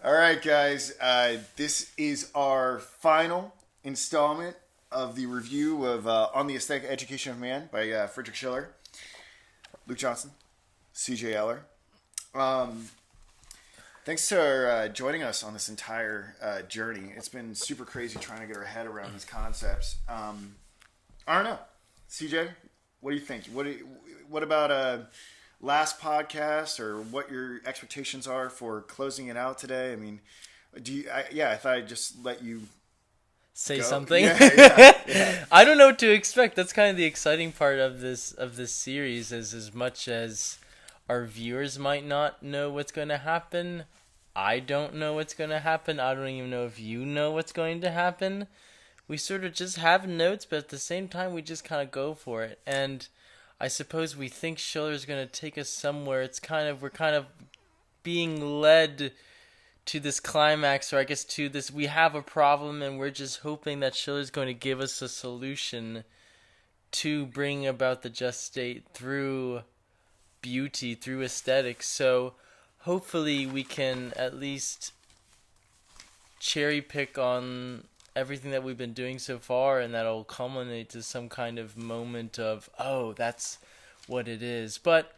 All right, guys. This is our final installment of the review of On the Aesthetic Education of Man by Friedrich Schiller, Luke Johnson, C.J. Eller. Thanks for joining us on this entire journey. It's been super crazy trying to get our head around these concepts. I don't know. CJ, what do you think? What about last podcast, or what your expectations are for closing it out today? I mean, I thought I'd just let you say go. Something. Yeah. I don't know what to expect. That's kind of the exciting part of this series, is as much as our viewers might not know what's going to happen, I don't know what's going to happen. I don't even know if you know what's going to happen. We sort of just have notes, but at the same time we just kind of go for it. And I suppose we think Schiller's going to take us somewhere. We're kind of being led to this climax, or I guess to this, we have a problem and we're just hoping that Schiller's going to give us a solution to bring about the just state through beauty, through aesthetics. So hopefully we can at least cherry pick on everything that we've been doing so far, and that'll culminate to some kind of moment of, oh, that's what it is. But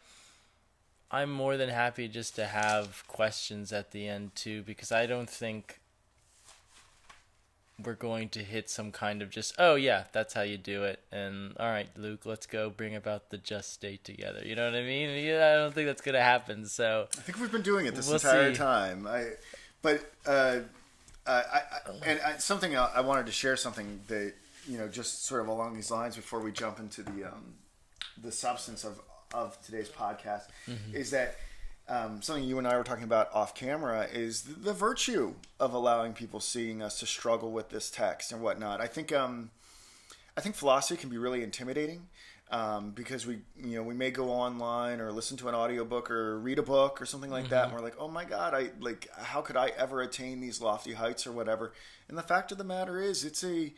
I'm more than happy just to have questions at the end too, because I don't think we're going to hit some kind of just, oh yeah, that's how you do it, and all right, Luke, let's go bring about the just state together. You know what I mean? Yeah, I don't think that's gonna happen. So I think we've been doing it this entire time. Something I wanted to share, something that, just sort of along these lines before we jump into the substance of today's podcast, is that something you and I were talking about off camera is the virtue of allowing people seeing us to struggle with this text and whatnot. I think philosophy can be really intimidating. Because we may go online or listen to an audiobook or read a book or something like that, and we're like, oh my God, how could I ever attain these lofty heights or whatever? And the fact of the matter is, it's a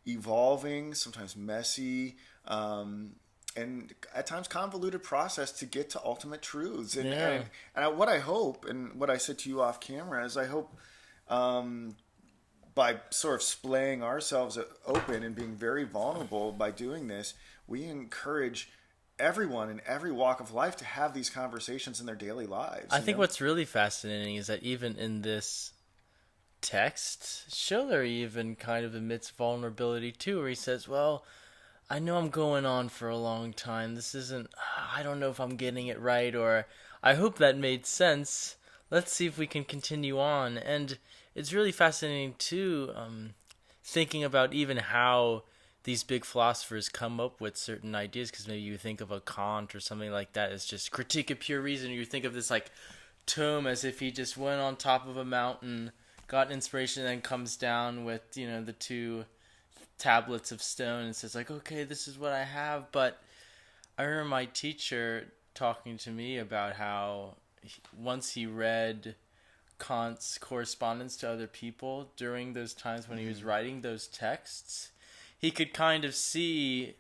evolving, sometimes messy, and at times convoluted process to get to ultimate truths. And what I hope, and what I said to you off camera, is I hope by sort of splaying ourselves open and being very vulnerable by doing this, we encourage everyone in every walk of life to have these conversations in their daily lives. I think what's really fascinating is that even in this text, Schiller even kind of admits vulnerability too, where he says, well, I know I'm going on for a long time. I don't know if I'm getting it right, or I hope that made sense. Let's see if we can continue on. And it's really fascinating too, thinking about even how these big philosophers come up with certain ideas, because maybe you think of a Kant or something like that as just Critique of Pure Reason, or you think of this like tome as if he just went on top of a mountain, got inspiration, and then comes down with, the two tablets of stone and says like, okay, this is what I have. But I remember my teacher talking to me about how once he read Kant's correspondence to other people during those times when he was writing those texts, he could kind of see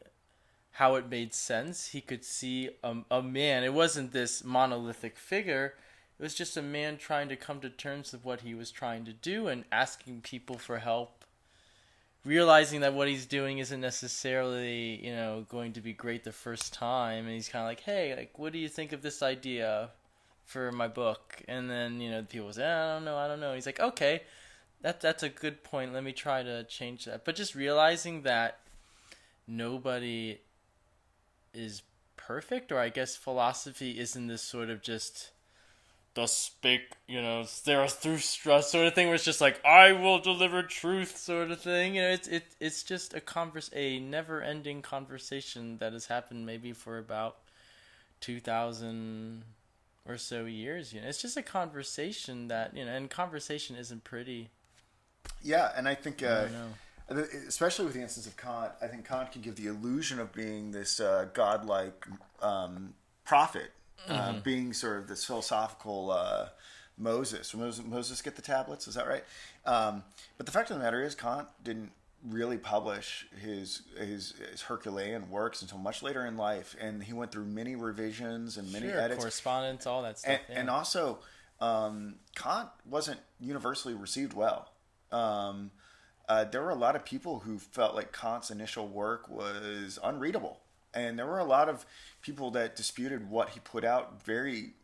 how it made sense. He could see a man. It wasn't this monolithic figure. It was just a man trying to come to terms with what he was trying to do and asking people for help, realizing that what he's doing isn't necessarily, going to be great the first time. And he's kind of like, hey, what do you think of this idea for my book? And then, people say, I don't know. He's like, okay, that's a good point. Let me try to change that. But just realizing that nobody is perfect, or I guess philosophy isn't this sort of just thus spake, Zarathustra sort of thing, where it's just like, I will deliver truth sort of thing. It's just a never-ending conversation that has happened maybe for about 2,000 or so years. It's just a conversation that, and conversation isn't pretty. Yeah, and I think, especially with the instance of Kant, I think Kant can give the illusion of being this godlike prophet, being sort of this philosophical Moses. Moses get the tablets, is that right? But the fact of the matter is, Kant didn't really publish his Herculean works until much later in life, and he went through many revisions and many edits, correspondence, all that stuff. And also, Kant wasn't universally received well. There were a lot of people who felt like Kant's initial work was unreadable. And there were a lot of people that disputed what he put out very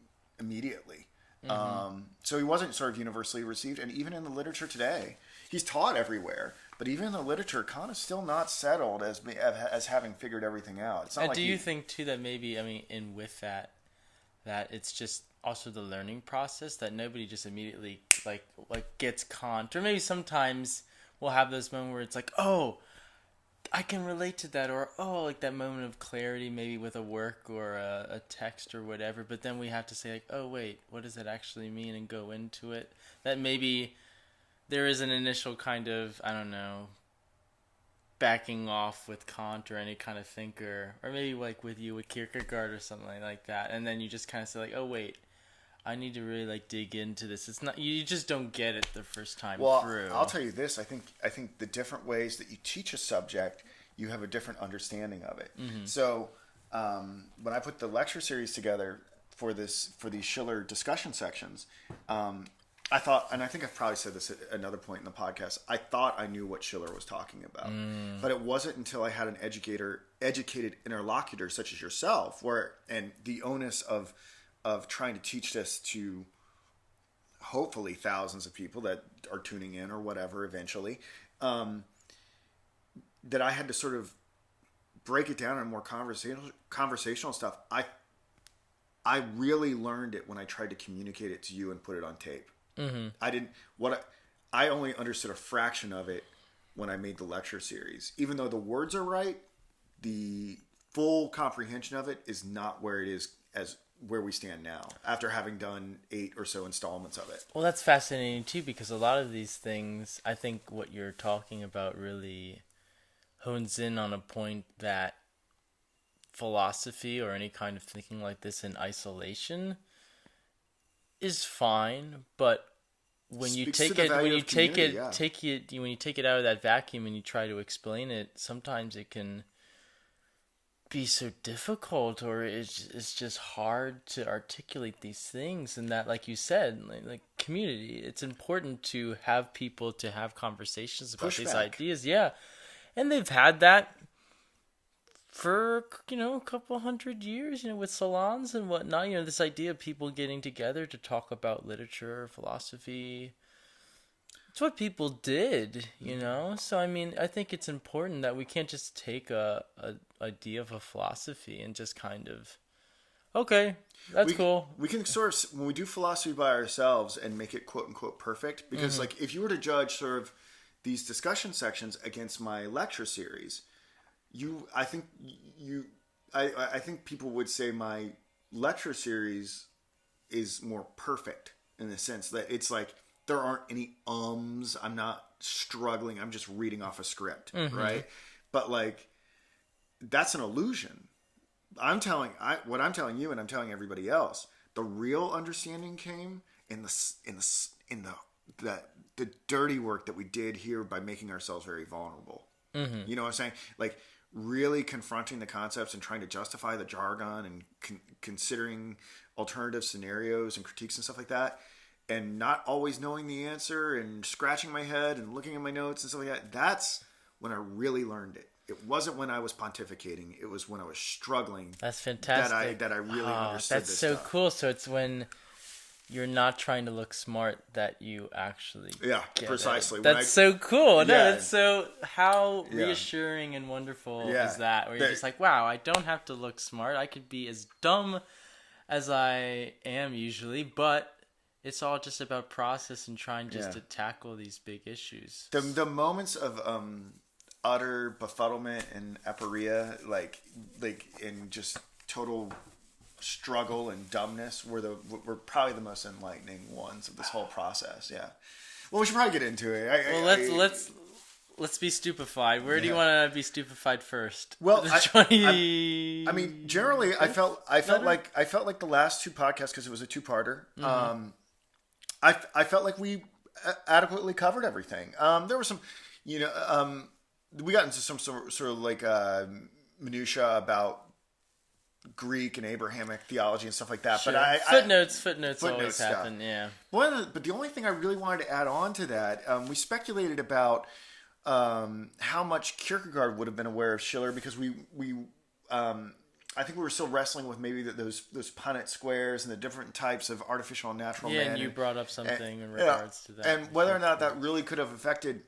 immediately. So he wasn't sort of universally received. And even in the literature today, he's taught everywhere. But even in the literature, Kant is still not settled as having figured everything out. It's not and like do you think, too, that maybe, I mean, in with that it's just also the learning process, that nobody just immediately, like gets Kant? Or maybe sometimes we'll have those moments where it's like, oh, I can relate to that, or like that moment of clarity, maybe with a work or a text or whatever. But then we have to say, like, oh wait, what does that actually mean, and go into it. That maybe there is an initial kind of, I don't know, backing off with Kant or any kind of thinker, or maybe like with you with Kierkegaard or something like that, and then you just kind of say like, oh wait, I need to really like dig into this. It's not, you just don't get it the first time through. I'll tell you this. I think the different ways that you teach a subject, you have a different understanding of it. So when I put the lecture series together for these Schiller discussion sections, I thought, and I think I've probably said this at another point in the podcast, I thought I knew what Schiller was talking about. But it wasn't until I had an educated interlocutor such as yourself, and the onus of trying to teach this to hopefully thousands of people that are tuning in or whatever eventually, that I had to sort of break it down in more conversational stuff. I really learned it when I tried to communicate it to you and put it on tape. I only understood a fraction of it when I made the lecture series. Even though the words are right, the full comprehension of it is not where it is as where we stand now, after having done 8 or so installments of it. Well, that's fascinating too, because a lot of these things, I think what you're talking about really hones in on a point that philosophy or any kind of thinking like this in isolation is fine, but when you take it out of that vacuum and you try to explain it, sometimes it can be so difficult, or it's just hard to articulate these things. And that, like you said, like community, it's important to have people to have conversations about these ideas. Yeah. And they've had that for, a couple hundred years, with salons and whatnot, this idea of people getting together to talk about literature, philosophy. It's what people did, So, I mean, I think it's important that we can't just take a idea of a philosophy and just kind of, okay, that's cool. We can sort of, when we do philosophy by ourselves and make it quote unquote perfect, because like if you were to judge sort of these discussion sections against my lecture series, I think people would say my lecture series is more perfect in the sense that it's like there aren't any ums. I'm not struggling. I'm just reading off a script, right? But like that's an illusion. What I'm telling you, and I'm telling everybody else, the real understanding came in the dirty work that we did here by making ourselves very vulnerable. You know what I'm saying? Like really confronting the concepts and trying to justify the jargon and considering alternative scenarios and critiques and stuff like that, and not always knowing the answer and scratching my head and looking at my notes and stuff like that. That's when I really learned it. It wasn't when I was pontificating. It was when I was struggling. That's fantastic. That I really understood that's this so stuff. Cool. So it's when you're not trying to look smart that you actually get precisely. It. That's so cool. No, that's so how reassuring and wonderful is that? Where you're just like, wow, I don't have to look smart. I could be as dumb as I am usually, but it's all just about process and trying just to tackle these big issues. The moments of utter befuddlement and aporia, like in just total struggle and dumbness, were probably the most enlightening ones of this whole process. Yeah. Well, we should probably get into it. Let's be stupefied. Where do you want to be stupefied first? Well, I mean, generally, I felt like the last 2 podcasts, because it was a 2-parter. I felt like we adequately covered everything. There were some, we got into some sort of like minutia about Greek and Abrahamic theology and stuff like that. Sure. But footnotes always stuff. happen. Yeah. But the only thing I really wanted to add on to that, we speculated about how much Kierkegaard would have been aware of Schiller, because I think we were still wrestling with maybe those Punnett squares and the different types of artificial and natural man. Yeah, and you brought up something in regards to that. And whether or not that really could have affected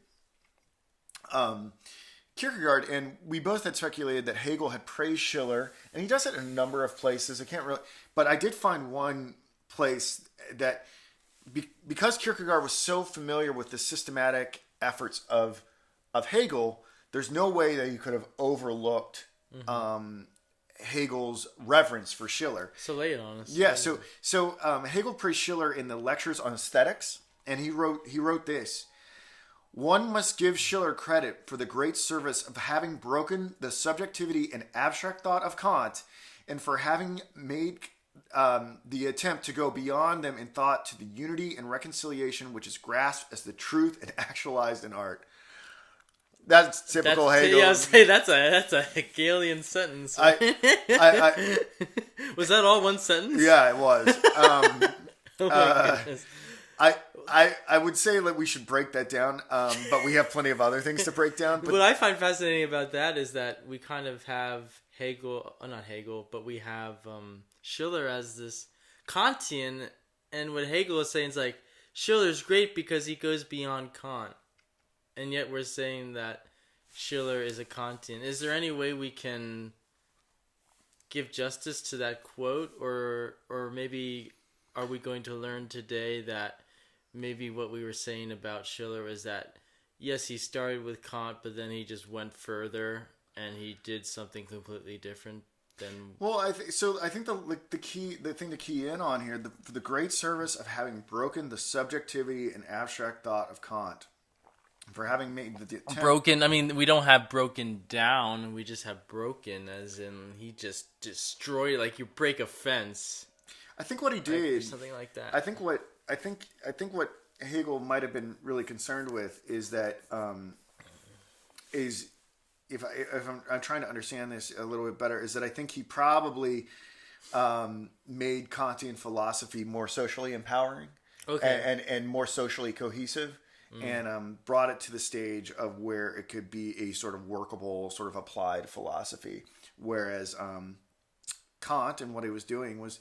Kierkegaard. And we both had speculated that Hegel had praised Schiller, and he does it in a number of places. I can't really, but I did find one place that because Kierkegaard was so familiar with the systematic efforts of Hegel, there's no way that you could have overlooked Hegel's reverence for Schiller. So lay it on us. Yeah, so Hegel praised Schiller in the Lectures on Aesthetics, and he wrote this: "One must give Schiller credit for the great service of having broken the subjectivity and abstract thought of Kant, and for having made the attempt to go beyond them in thought to the unity and reconciliation which is grasped as the truth and actualized in art." That's typical Hegel. Yeah, I was saying, that's a Hegelian sentence. I was that all one sentence? Yeah, it was. Oh my goodness. I would say that we should break that down, but we have plenty of other things to break down. But what I find fascinating about that is that we kind of have not Hegel, but we have Schiller as this Kantian, and what Hegel is saying is like, Schiller's great because he goes beyond Kant. And yet we're saying that Schiller is a Kantian. Is there any way we can give justice to that quote? Or maybe are we going to learn today that maybe what we were saying about Schiller is that, yes, he started with Kant, but then he just went further and he did something completely different than... Well, I think the thing to key in on here, for the great service of having broken the subjectivity and abstract thought of Kant. For having made the attempt. Broken, I mean, we don't have broken down, we just have broken, as in he just destroyed, like you break a fence. I think what he did, like, something like that. I think what Hegel might have been really concerned with is that is if I'm trying to understand this a little bit better, is that I think he probably made Kantian philosophy more socially empowering, and more socially cohesive. And brought it to the stage of where it could be a sort of workable, sort of applied philosophy. Whereas Kant and what he was doing was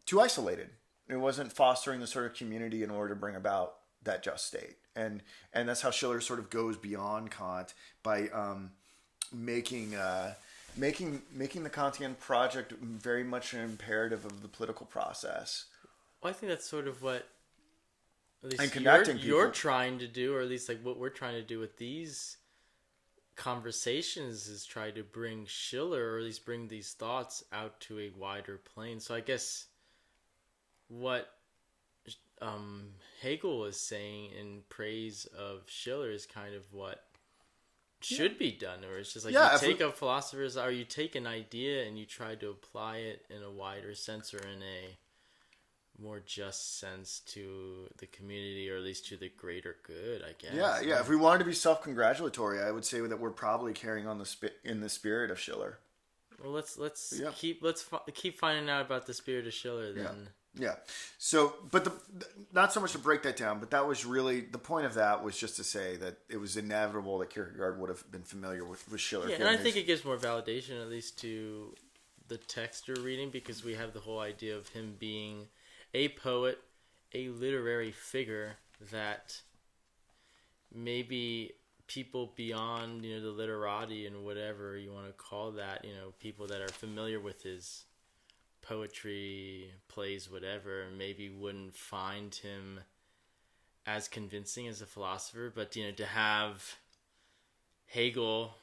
too isolated. It wasn't fostering the sort of community in order to bring about that just state. And that's how Schiller sort of goes beyond Kant by making the Kantian project very much an imperative of the political process. Well, I think that's sort of what... At least and connecting you're trying to do, or at least like what we're trying to do with these conversations is try to bring Schiller, or at least bring these thoughts out to a wider plane. So I guess what Hegel is saying in praise of Schiller is kind of what should be done, or it's just like you take a philosopher's, or you take an idea and you try to apply it in a wider sense, or in a more just sense to the community, or at least to the greater good, I guess. Yeah. If we wanted to be self-congratulatory, I would say that we're probably carrying on in the spirit of Schiller. Well, let's keep finding out about the spirit of Schiller then. Yeah. So, but not so much to break that down, but that was really the point of that, was just to say that it was inevitable that Kierkegaard would have been familiar with Schiller. Yeah, and I think it gives more validation, at least to the text you're reading, because we have the whole idea of him being a poet, a literary figure that maybe people beyond, the literati and whatever you want to call that, people that are familiar with his poetry, plays, whatever, maybe wouldn't find him as convincing as a philosopher. But, to have Hegel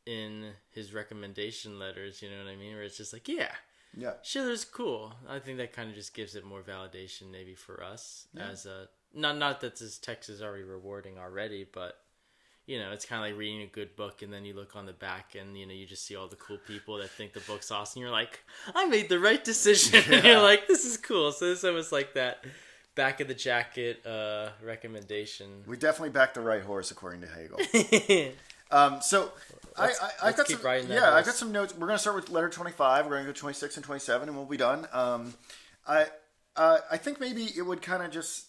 in his recommendation letters, you know what I mean? Where it's just like, yeah, Schiller's cool. I think that kind of just gives it more validation maybe for us as a... Not that this text is already rewarding already, but, it's kind of like reading a good book and then you look on the back and, you just see all the cool people that think the book's awesome. You're like, I made the right decision. Yeah. And you're like, this is cool. So this almost like that back of the jacket recommendation. We definitely backed the right horse, according to Hegel. So I've got some. I've got some notes. We're going to start with letter 25. We're going to go 26 and 27, and we'll be done. I think maybe it would kind of just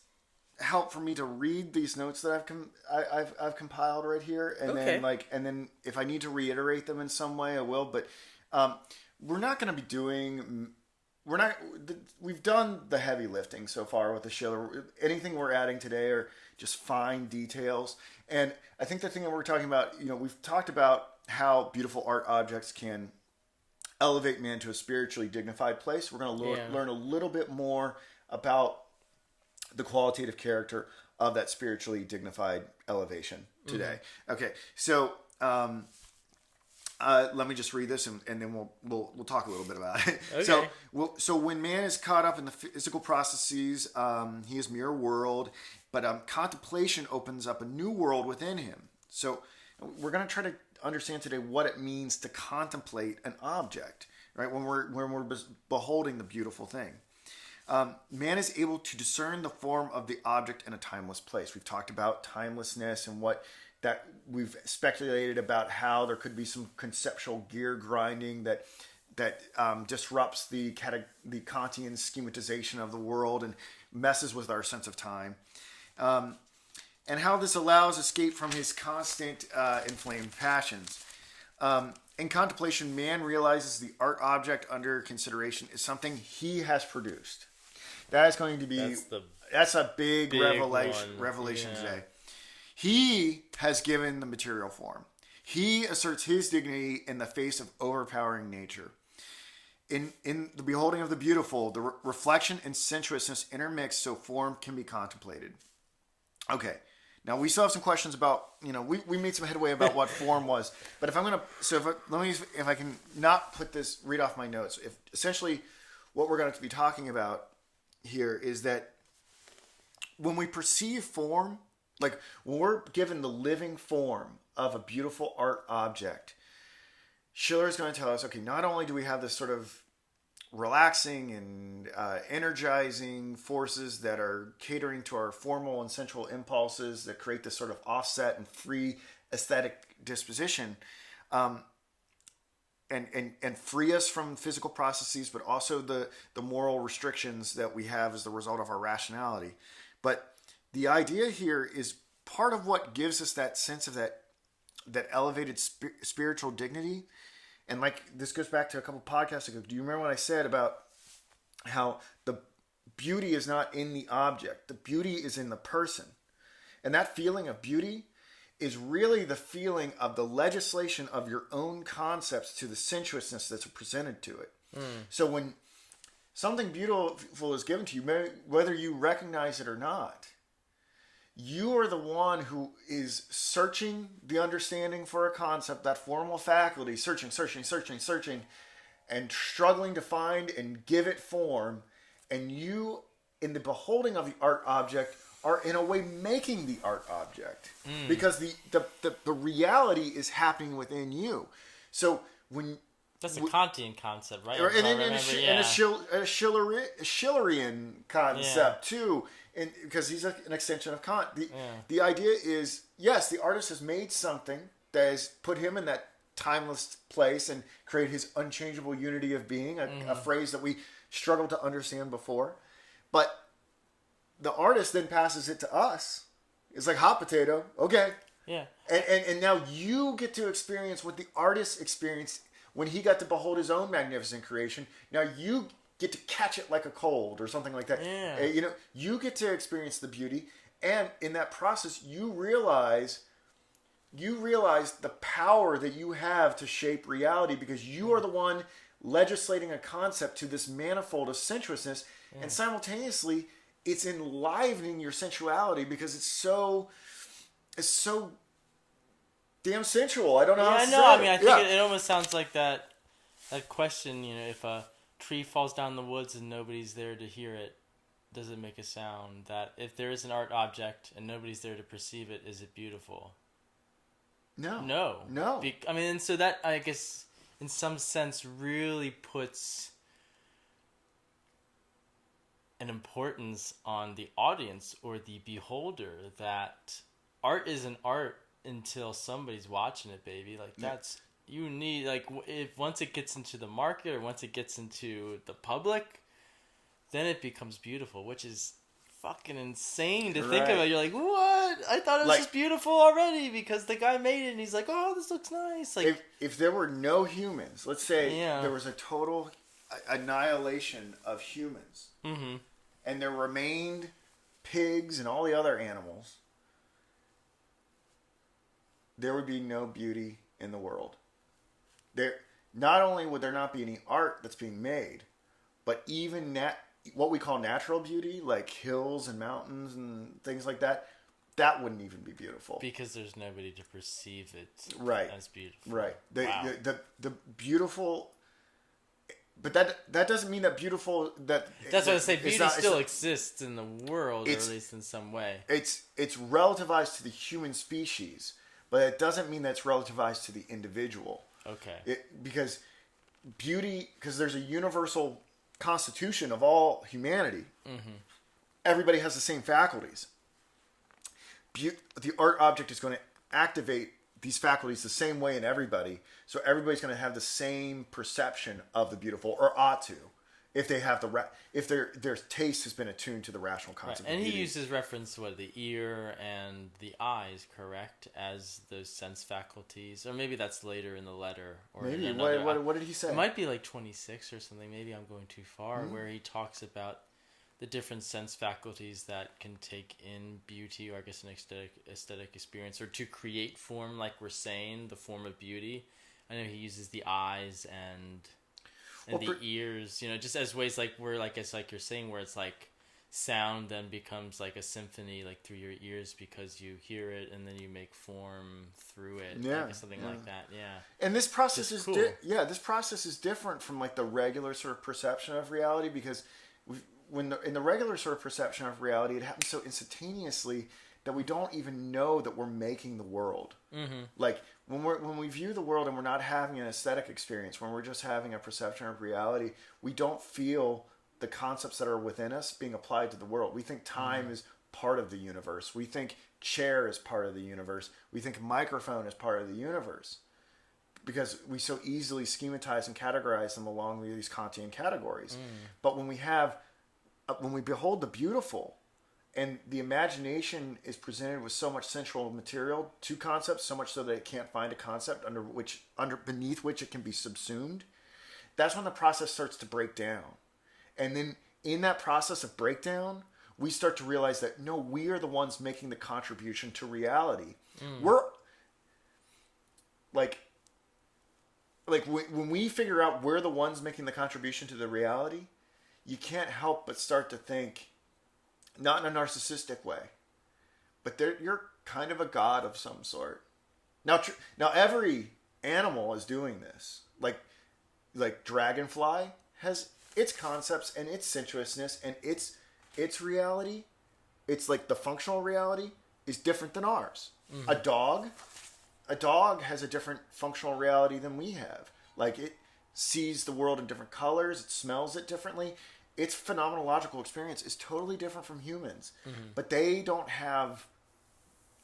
help for me to read these notes that I've compiled right here, and then if I need to reiterate them in some way, I will. But we're not going to be doing. We've done the heavy lifting so far with the Schiller. Anything we're adding today are just fine details. And I think the thing that we're talking about, we've talked about how beautiful art objects can elevate man to a spiritually dignified place. We're going to learn a little bit more about the qualitative character of that spiritually dignified elevation today. Mm-hmm. Okay, so let me just read this, and then we'll talk a little bit about it. Okay. So when man is caught up in the physical processes, he is mere world, but contemplation opens up a new world within him. So we're going to try to understand today what it means to contemplate an object, right? When we're beholding the beautiful thing. Man is able to discern the form of the object in a timeless place. We've talked about timelessness and that we've speculated about how there could be some conceptual gear grinding that disrupts the Kantian schematization of the world and messes with our sense of time. And how this allows escape from his constant inflamed passions. In contemplation, man realizes the art object under consideration is something he has produced. That is going to be that's a big revelation today. He has given the material form. He asserts his dignity in the face of overpowering nature. In the beholding of the beautiful, the reflection and sensuousness intermix so form can be contemplated. Okay. Now we still have some questions about, we made some headway about what form was, but if I can not read off my notes. If essentially what we're going to be talking about here is that when we perceive form, like when we're given the living form of a beautiful art object, Schiller is going to tell us, okay, not only do we have this sort of relaxing and energizing forces that are catering to our formal and sensual impulses that create this sort of offset and free aesthetic disposition, and free us from physical processes, but also the moral restrictions that we have as the result of our rationality. But the idea here is part of what gives us that sense of that elevated spiritual dignity. And this goes back to a couple podcasts ago. Do you remember what I said about how the beauty is not in the object? The beauty is in the person. And that feeling of beauty is really the feeling of the legislation of your own concepts to the sensuousness that's presented to it. So when something beautiful is given to you, whether you recognize it or not, you are the one who is searching the understanding for a concept, that formal faculty, searching, and struggling to find and give it form. And you, in the beholding of the art object, are in a way making the art object. Because the reality is happening within you. So when... That's a Kantian concept, right? And a Schillerian concept, too. Because he's an extension of Kant. The idea is, yes, the artist has made something that has put him in that timeless place and created his unchangeable unity of being, a phrase that we struggled to understand before. But the artist then passes it to us. It's like hot potato. Okay. Yeah. And now you get to experience what the artist experienced when he got to behold his own magnificent creation. Now you get to catch it like a cold or something like that. Yeah. You get to experience the beauty, and in that process, you realize the power that you have to shape reality because you are the one legislating a concept to this manifold of sensuousness, and simultaneously, it's enlivening your sensuality because it's so damn sensual. I don't know how to say it. I mean, I think it almost sounds like that question, if a tree falls down the woods and nobody's there to hear it, does it make a sound? That if there is an art object and nobody's there to perceive it, is it beautiful? No. And so that, I guess, in some sense, really puts an importance on the audience or the beholder that art is an art until somebody's watching it, baby. Like, that's... You need, like, if once it gets into the market or once it gets into the public, then it becomes beautiful, which is fucking insane to think about. You're like, what? I thought it was just beautiful already because the guy made it and he's like, oh, this looks nice. Like, if there were no humans, let's say there was a total annihilation of humans, and there remained pigs and all the other animals, there would be no beauty in the world. Not only would there not be any art that's being made, but even what we call natural beauty, like hills and mountains and things like that, that wouldn't even be beautiful. Because there's nobody to perceive it as beautiful. Right. The beautiful... But that doesn't mean that beautiful... That's what I say. Beauty still exists in the world, or at least in some way. It's relativized to the human species, but it doesn't mean that it's relativized to the individual. Okay. Because there's a universal constitution of all humanity. Everybody has the same faculties. The art object is going to activate these faculties the same way in everybody, so everybody's going to have the same perception of the beautiful, or ought to, if they have if their taste has been attuned to the rational concept. And of beauty. he uses reference to the ear and the eyes, correct, as those sense faculties, or maybe that's later in the letter. Or maybe what did he say? It might be like 26 or something. Maybe I'm going too far. Where he talks about the different sense faculties that can take in beauty, or I guess an aesthetic experience, or to create form, like we're saying, the form of beauty. I know he uses the eyes and the ears, just as ways like where, like it's like you're saying, where it's like sound then becomes like a symphony, like through your ears, because you hear it and then you make form through it, like something like that. And this process is cool. This process is different from like the regular sort of perception of reality, because in the regular sort of perception of reality, it happens so instantaneously that we don't even know that we're making the world. Like when we view the world and we're not having an aesthetic experience, when we're just having a perception of reality, we don't feel the concepts that are within us being applied to the world. We think time is part of the universe. We think chair is part of the universe. We think microphone is part of the universe, because we so easily schematize and categorize them along with these Kantian categories. But when we behold the beautiful, and the imagination is presented with so much central material to concepts, so much so that it can't find a concept beneath which it can be subsumed, that's when the process starts to break down. And then in that process of breakdown, we start to realize that, no, we are the ones making the contribution to reality. We're like when we figure out we're the ones making the contribution to the reality, you can't help but start to think, not in a narcissistic way, but you're kind of a god of some sort. Now every animal is doing this. Like dragonfly has its concepts and its sensuousness and its reality. It's like the functional reality is different than ours. A dog has a different functional reality than we have. Like, it sees the world in different colors. It smells it differently. Its phenomenological experience is totally different from humans. But they don't have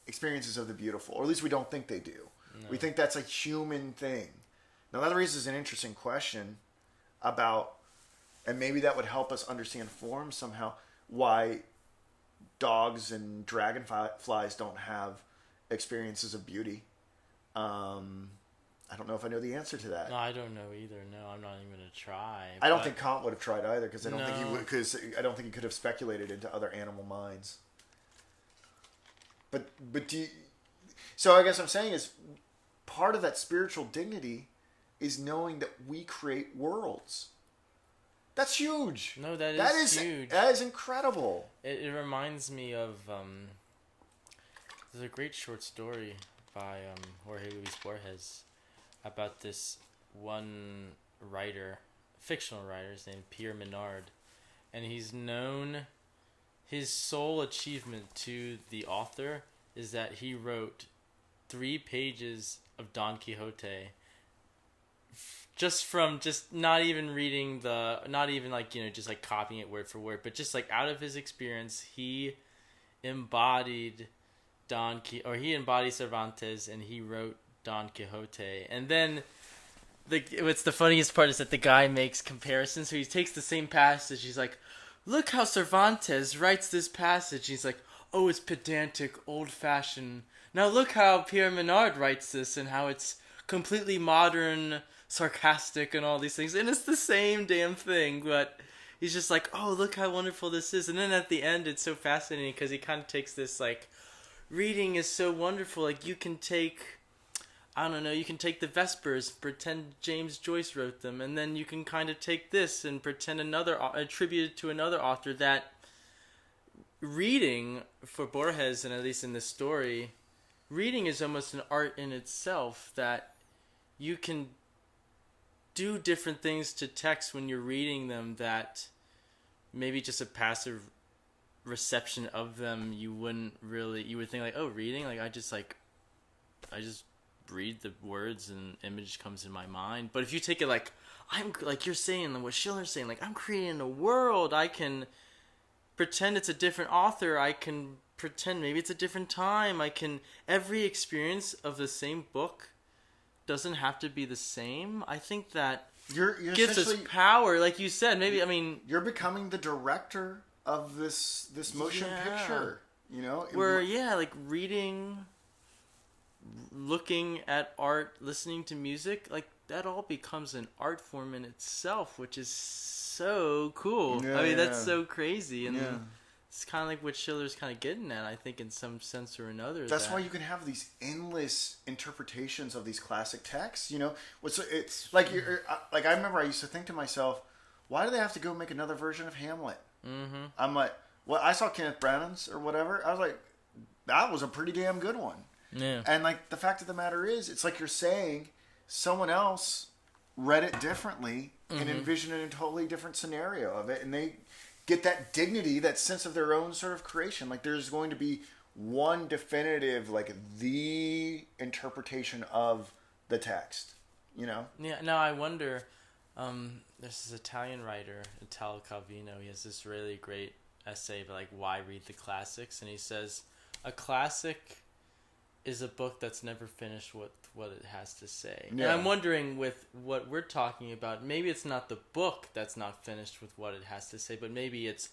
experiences of the beautiful, or at least we don't think they do. No. We think that's a human thing. Now, that raises an interesting question about, and maybe that would help us understand form somehow, why dogs and dragonflies don't have experiences of beauty. I don't know if I know the answer to that. No, I don't know either. No, I'm not even going to try. I don't think Kant would have tried either, because I don't think he would. Because I don't think he could have speculated into other animal minds. But so I guess what I'm saying is, part of that spiritual dignity is knowing that we create worlds. That's huge. No, that is huge. That is incredible. It reminds me of there's a great short story by Jorge Luis Borges about this one writer, fictional writer, his name is Pierre Menard, and he's known, his sole achievement to the author is that he wrote 3 pages of Don Quixote just from not even reading not even just like copying it word for word, but just like out of his experience, he embodied he embodies Cervantes and he wrote Don Quixote. And then what's the funniest part is that the guy makes comparisons. So he takes the same passage. He's like, look how Cervantes writes this passage. He's like, oh, it's pedantic, old-fashioned. Now look how Pierre Menard writes this and how it's completely modern, sarcastic, and all these things. And it's the same damn thing, but he's just like, oh, look how wonderful this is. And then at the end, it's so fascinating because he kind of takes this, like, reading is so wonderful. Like, you can take, I don't know, you can take the Vespers, pretend James Joyce wrote them, and then you can kind of take this and pretend attribute it to another author. That reading, for Borges, and at least in this story, reading is almost an art in itself, that you can do different things to text when you're reading them that maybe just a passive reception of them you would think like, oh, reading, like I just read the words and image comes in my mind. But if you take it like you're saying, what Schiller's saying, like I'm creating a world, I can pretend it's a different author, I can pretend maybe it's a different time, every experience of the same book doesn't have to be the same. I think that you're gives us power, like you said. Maybe you're becoming the director of this motion picture. Like reading, looking at art, listening to music, like that all becomes an art form in itself, which is so cool. That's so crazy, and it's kind of like what Schiller's kind of getting at, I think, in some sense or another. That's why you can have these endless interpretations of these classic texts. It's like I remember I used to think to myself, why do they have to go make another version of Hamlet? Mm-hmm. I'm like, well, I saw Kenneth Branagh's or whatever. I was like, that was a pretty damn good one. Yeah. And like the fact of the matter is, it's like you're saying someone else read it differently and envisioned a totally different scenario of it, and they get that dignity, that sense of their own sort of creation. Like there's going to be one definitive, like the interpretation of the text, Yeah. No, I wonder. There's this Italian writer, Italo Calvino. He has this really great essay about like why read the classics, and he says a classic is a book that's never finished what it has to say. Yeah. And I'm wondering with what we're talking about, maybe it's not the book that's not finished with what it has to say, but maybe it's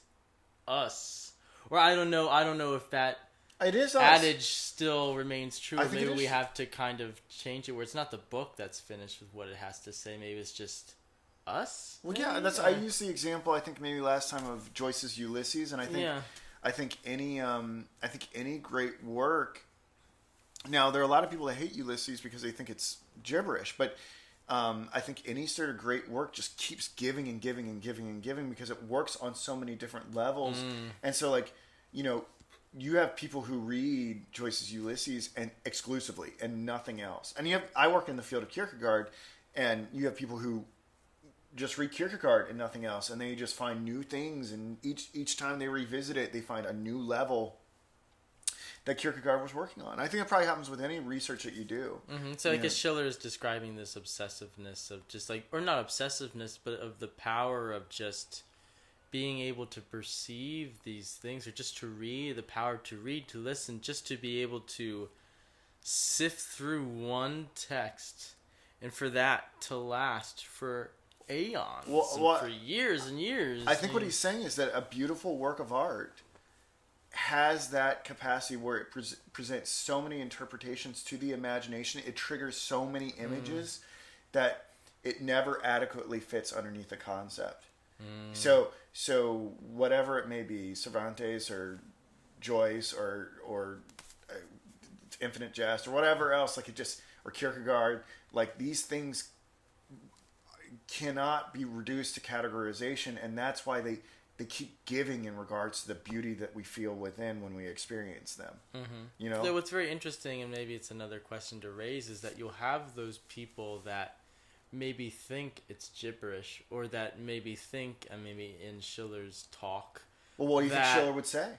us. Or I don't know if that it is adage still remains true. Or maybe we have to kind of change it where it's not the book that's finished with what it has to say. Maybe it's just us. Well, yeah, I used the example I think maybe last time of Joyce's Ulysses, and I think any great work. Now, there are a lot of people that hate Ulysses because they think it's gibberish, but I think any sort of great work just keeps giving and giving and giving and giving because it works on so many different levels. And so, like, you have people who read Joyce's Ulysses and exclusively and nothing else. And I work in the field of Kierkegaard, and you have people who just read Kierkegaard and nothing else, and they just find new things, and each time they revisit it, they find a new level that Kierkegaard was working on. I think it probably happens with any research that you do. Mm-hmm. So I guess Schiller is describing this obsessiveness of just like, or not obsessiveness, but of the power of just being able to perceive these things, or just to read, the power to read, to listen, just to be able to sift through one text, and for that to last for aeons, for years and years. I think what he's saying is that a beautiful work of art has that capacity where it presents so many interpretations to the imagination. It triggers so many images that it never adequately fits underneath the concept. So whatever it may be, Cervantes or Joyce or Infinite Jest or whatever else, or Kierkegaard, like these things cannot be reduced to categorization, and that's why they keep giving in regards to the beauty that we feel within when we experience them. Mm-hmm. So what's very interesting, and maybe it's another question to raise, is that you'll have those people that maybe think it's gibberish, or that maybe think, and maybe in Schiller's talk. Well, what do you think Schiller would say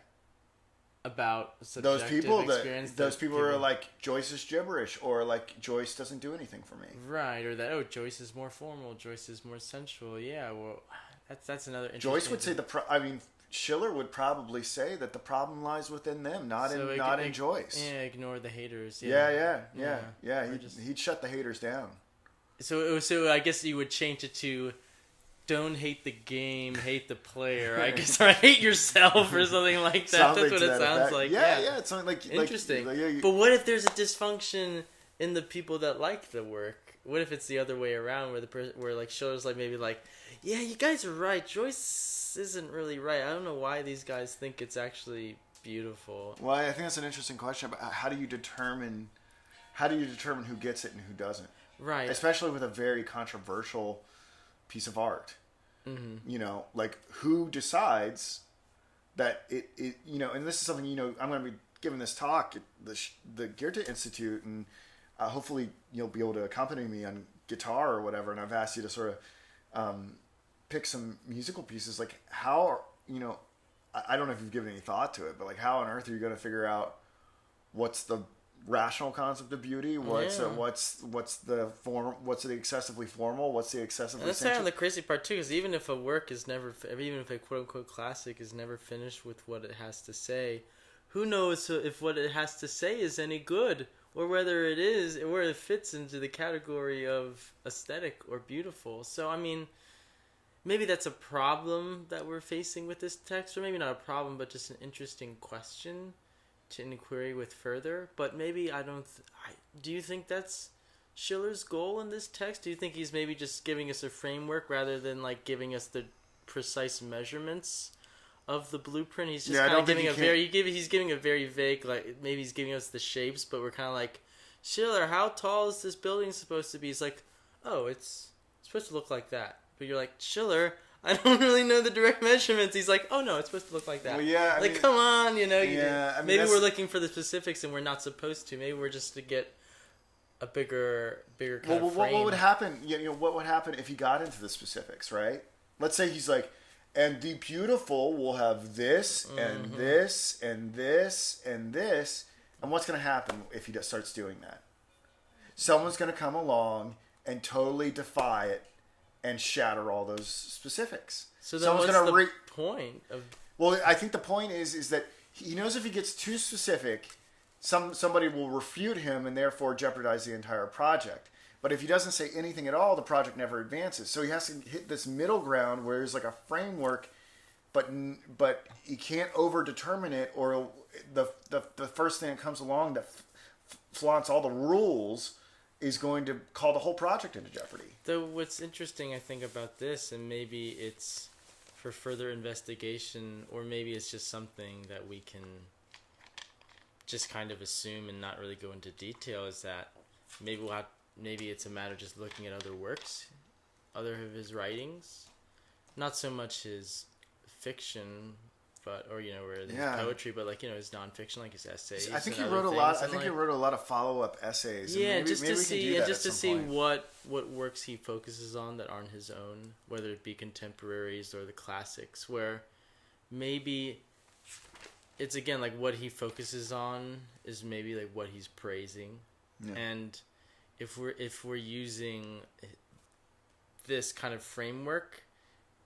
about those people? Experience those people are like, Joyce is gibberish, or like Joyce doesn't do anything for me, right? Or that Joyce is more formal, Joyce is more sensual. Yeah, well, that's another. Joyce would say Schiller would probably say that the problem lies within them, not in Joyce. Yeah, ignore the haters. Yeah. He'd shut the haters down. So I guess you would change it to, don't hate the game, hate the player. I guess, or hate yourself or something like that. That's what it sounds like. Yeah. It's something like interesting. Like, but what if there's a dysfunction in the people that like the work? What if it's the other way around, where like Schiller's like maybe like, yeah, you guys are right. Joyce isn't really right. I don't know why these guys think it's actually beautiful. Well, I think that's an interesting question. But how do you determine who gets it and who doesn't? Right. Especially with a very controversial piece of art. Mm-hmm. You know, like who decides that it you know, and this is something, you know, I'm going to be giving this talk at the Goethe Institute, and hopefully you'll be able to accompany me on guitar or whatever, and I've asked you to sort of pick some musical pieces. Like how, you know, I don't know if you've given any thought to it, but like how on earth are you going to figure out what's the rational concept of beauty? What's the form? What's the excessively formal? What's the excessively? And that's kind of the crazy part too, because even if a work is never, even if a quote unquote classic is never finished with what it has to say, who knows if what it has to say is any good, or whether it is, or where it fits into the category of aesthetic or beautiful. So I mean, maybe that's a problem that we're facing with this text, or maybe not a problem, but just an interesting question to inquiry with further. But maybe do you think that's Schiller's goal in this text? Do you think he's maybe just giving us a framework rather than like giving us the precise measurements of the blueprint? He's just kind of giving he's giving a very vague, like maybe he's giving us the shapes, but we're kind of like, Schiller, how tall is this building supposed to be? He's like, oh, it's supposed to look like that. But you're like, Schiller, I don't really know the direct measurements. He's like, oh no, it's supposed to look like that. Well, yeah, I mean, come on, you know. Yeah, I mean, maybe we're looking for the specifics and we're not supposed to. Maybe we're just to get a bigger kind of frame. What would happen? You know, what would happen if he got into the specifics, right? Let's say he's like, and the beautiful will have this and this and this and this, and what's going to happen if he starts doing that? Someone's going to come along and totally defy it and shatter all those specifics. So then what's the point of... Well, I think the point is that he knows if he gets too specific, somebody will refute him and therefore jeopardize the entire project. But if he doesn't say anything at all, the project never advances. So he has to hit this middle ground where there's like a framework, but he can't over-determine it, or the first thing that comes along that flaunts all the rules is going to call the whole project into jeopardy. Though what's interesting, I think, about this, and maybe it's for further investigation, or maybe it's just something that we can just kind of assume and not really go into detail, is that maybe it's a matter of just looking at other works, other of his writings, not so much his fiction, or you know, where his poetry, but like, you know, his nonfiction, like his essays. I think he wrote a lot. I think he wrote a lot of follow-up essays. Yeah, maybe, just to see point. what works he focuses on that aren't his own, whether it be contemporaries or the classics, where maybe it's again like what he focuses on is maybe like what he's praising, and if we're using this kind of framework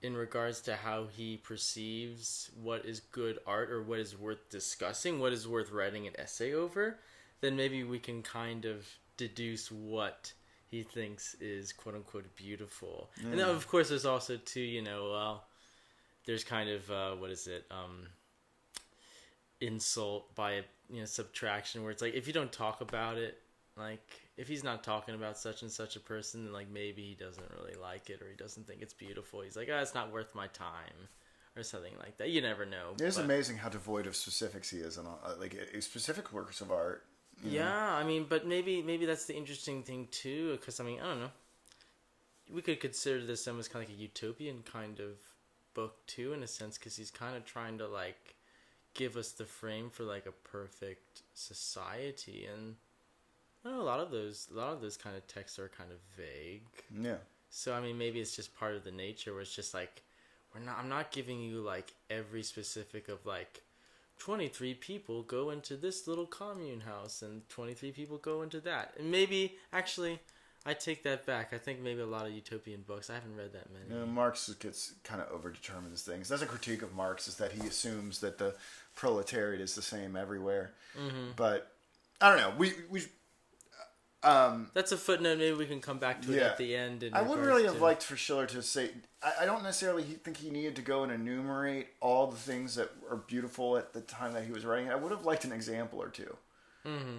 in regards to how he perceives what is good art, or what is worth discussing, what is worth writing an essay over, then maybe we can kind of deduce what he thinks is quote-unquote beautiful. And then, of course, there's also, too, you know, there's kind of, insult by, you know, subtraction, where it's like, if you don't talk about it, like, if he's not talking about such and such a person, then like maybe he doesn't really like it, or he doesn't think it's beautiful. He's like, it's not worth my time, or something like that. You never know. It's amazing how devoid of specifics he is, and like specific works of art. Yeah, I mean, but maybe that's the interesting thing too, because I mean, I don't know. We could consider this almost kind of like a utopian kind of book too, in a sense, because he's kind of trying to like give us the frame for like a perfect society, and I don't know, a lot of those kind of texts are kind of vague. Yeah. So I mean, maybe it's just part of the nature where it's just like I'm not giving you like every specific of like 23 people go into this little commune house and 23 people go into that. And maybe actually I take that back. I think maybe a lot of utopian books. I haven't read that many. Marx gets kind of overdetermined as things. That's a critique of Marx, is that he assumes that the proletariat is the same everywhere. Mm-hmm. But I don't know. We that's a footnote. Maybe we can come back to it at the end. I would really have liked for Schiller to say. I don't necessarily think he needed to go and enumerate all the things that are beautiful at the time that he was writing. I would have liked an example or two.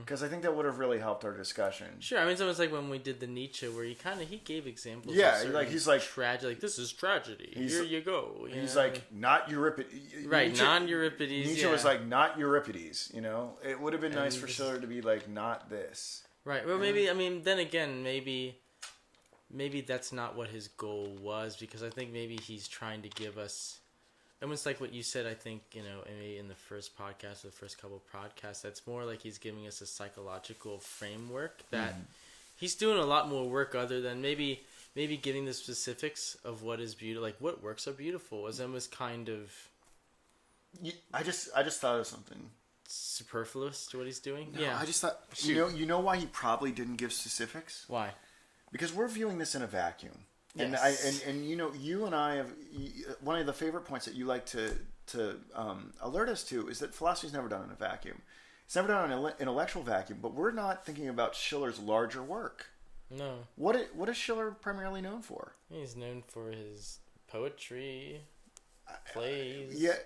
Because I think that would have really helped our discussion. Sure, I mean it's almost like when we did the Nietzsche, where he gave examples. Yeah, of like he's like tragedy. Like, this is tragedy. Here you go. He's like, not Euripides. Right, non-Euripides. Nietzsche was like, not Euripides. You know, it would have been nice for Schiller to be like, not this. Right. Well, maybe. I mean, then again, maybe that's not what his goal was, because I think maybe he's trying to give us. Almost like what you said, I think, maybe in the first podcast, or the first couple of podcasts, that's more like he's giving us a psychological framework that he's doing a lot more work other than maybe giving the specifics of what is beautiful, like what works are beautiful, is almost kind of... I just thought of something. Superfluous to what he's doing? No, yeah. I just thought, you know why he probably didn't give specifics? Why? Because we're viewing this in a vacuum. Yes. And you and I have, one of the favorite points that you like to alert us to is that philosophy is never done in a vacuum. It's never done in an intellectual vacuum, but we're not thinking about Schiller's larger work. No. What is Schiller primarily known for? He's known for his poetry, plays. Yeah,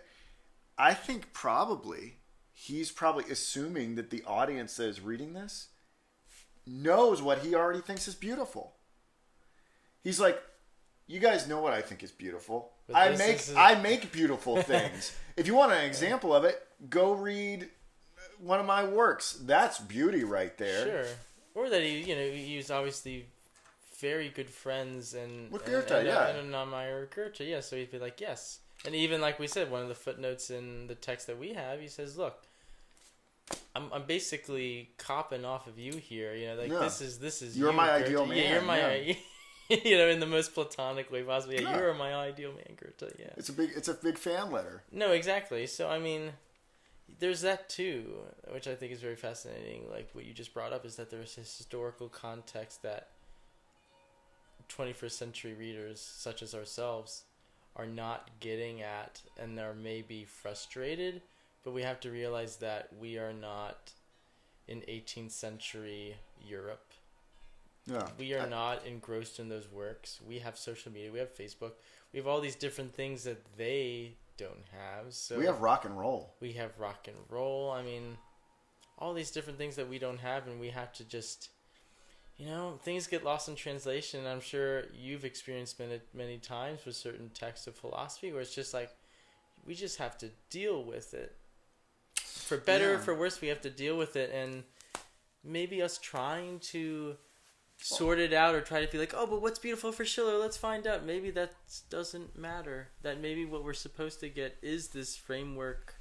I think he's probably assuming that the audience that is reading this knows what he already thinks is beautiful. He's like, you guys know what I think is beautiful. I make beautiful things. If you want an example of it, go read one of my works. That's beauty right there. Sure. Or that he was obviously very good friends with Goethe, and Niemeyer Goethe, yeah. So he'd be like, yes. And even like we said, one of the footnotes in the text that we have, he says, look, I'm basically copping off of you here. This is you're my Goethe. ideal man. Yeah, you're my in the most platonic way possible. Yeah, you're my ideal man, Goethe. Yeah. It's a big fan letter. No, exactly. So I mean, there's that too, which I think is very fascinating. Like what you just brought up is that there's this historical context that 21st century readers, such as ourselves, are not getting at, and are maybe frustrated. But we have to realize that we are not in 18th century Europe. Yeah. We are not engrossed in those works. We have social media. We have Facebook. We have all these different things that they don't have. So we have rock and roll. We have rock and roll. I mean, all these different things that we don't have, and we have to just, things get lost in translation. I'm sure you've experienced many times with certain texts of philosophy where it's just like, we just have to deal with it. For better or for worse, we have to deal with it. And maybe us trying to sort it out or try to be like, oh, but what's beautiful for Schiller? Let's find out. Maybe that doesn't matter. That maybe what we're supposed to get is this framework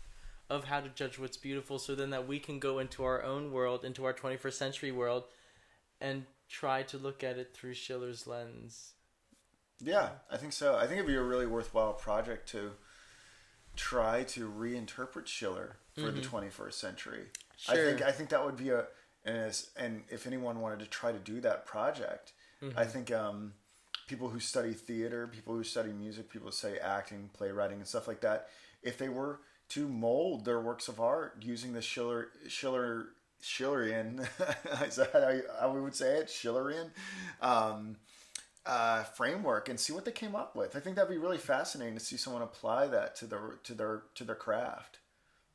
of how to judge what's beautiful, so then that we can go into our own world, into our 21st century world, and try to look at it through Schiller's lens. Yeah, I think so. I think it'd be a really worthwhile project to try to reinterpret Schiller for the 21st century. Sure. I think that would be and if anyone wanted to try to do that project, I think people who study theater, people who study music, people who study acting, playwriting, and stuff like that, if they were to mold their works of art using the Schillerian, is that how we would say it? Schillerian framework, and see what they came up with. I think that'd be really fascinating to see someone apply that to their craft.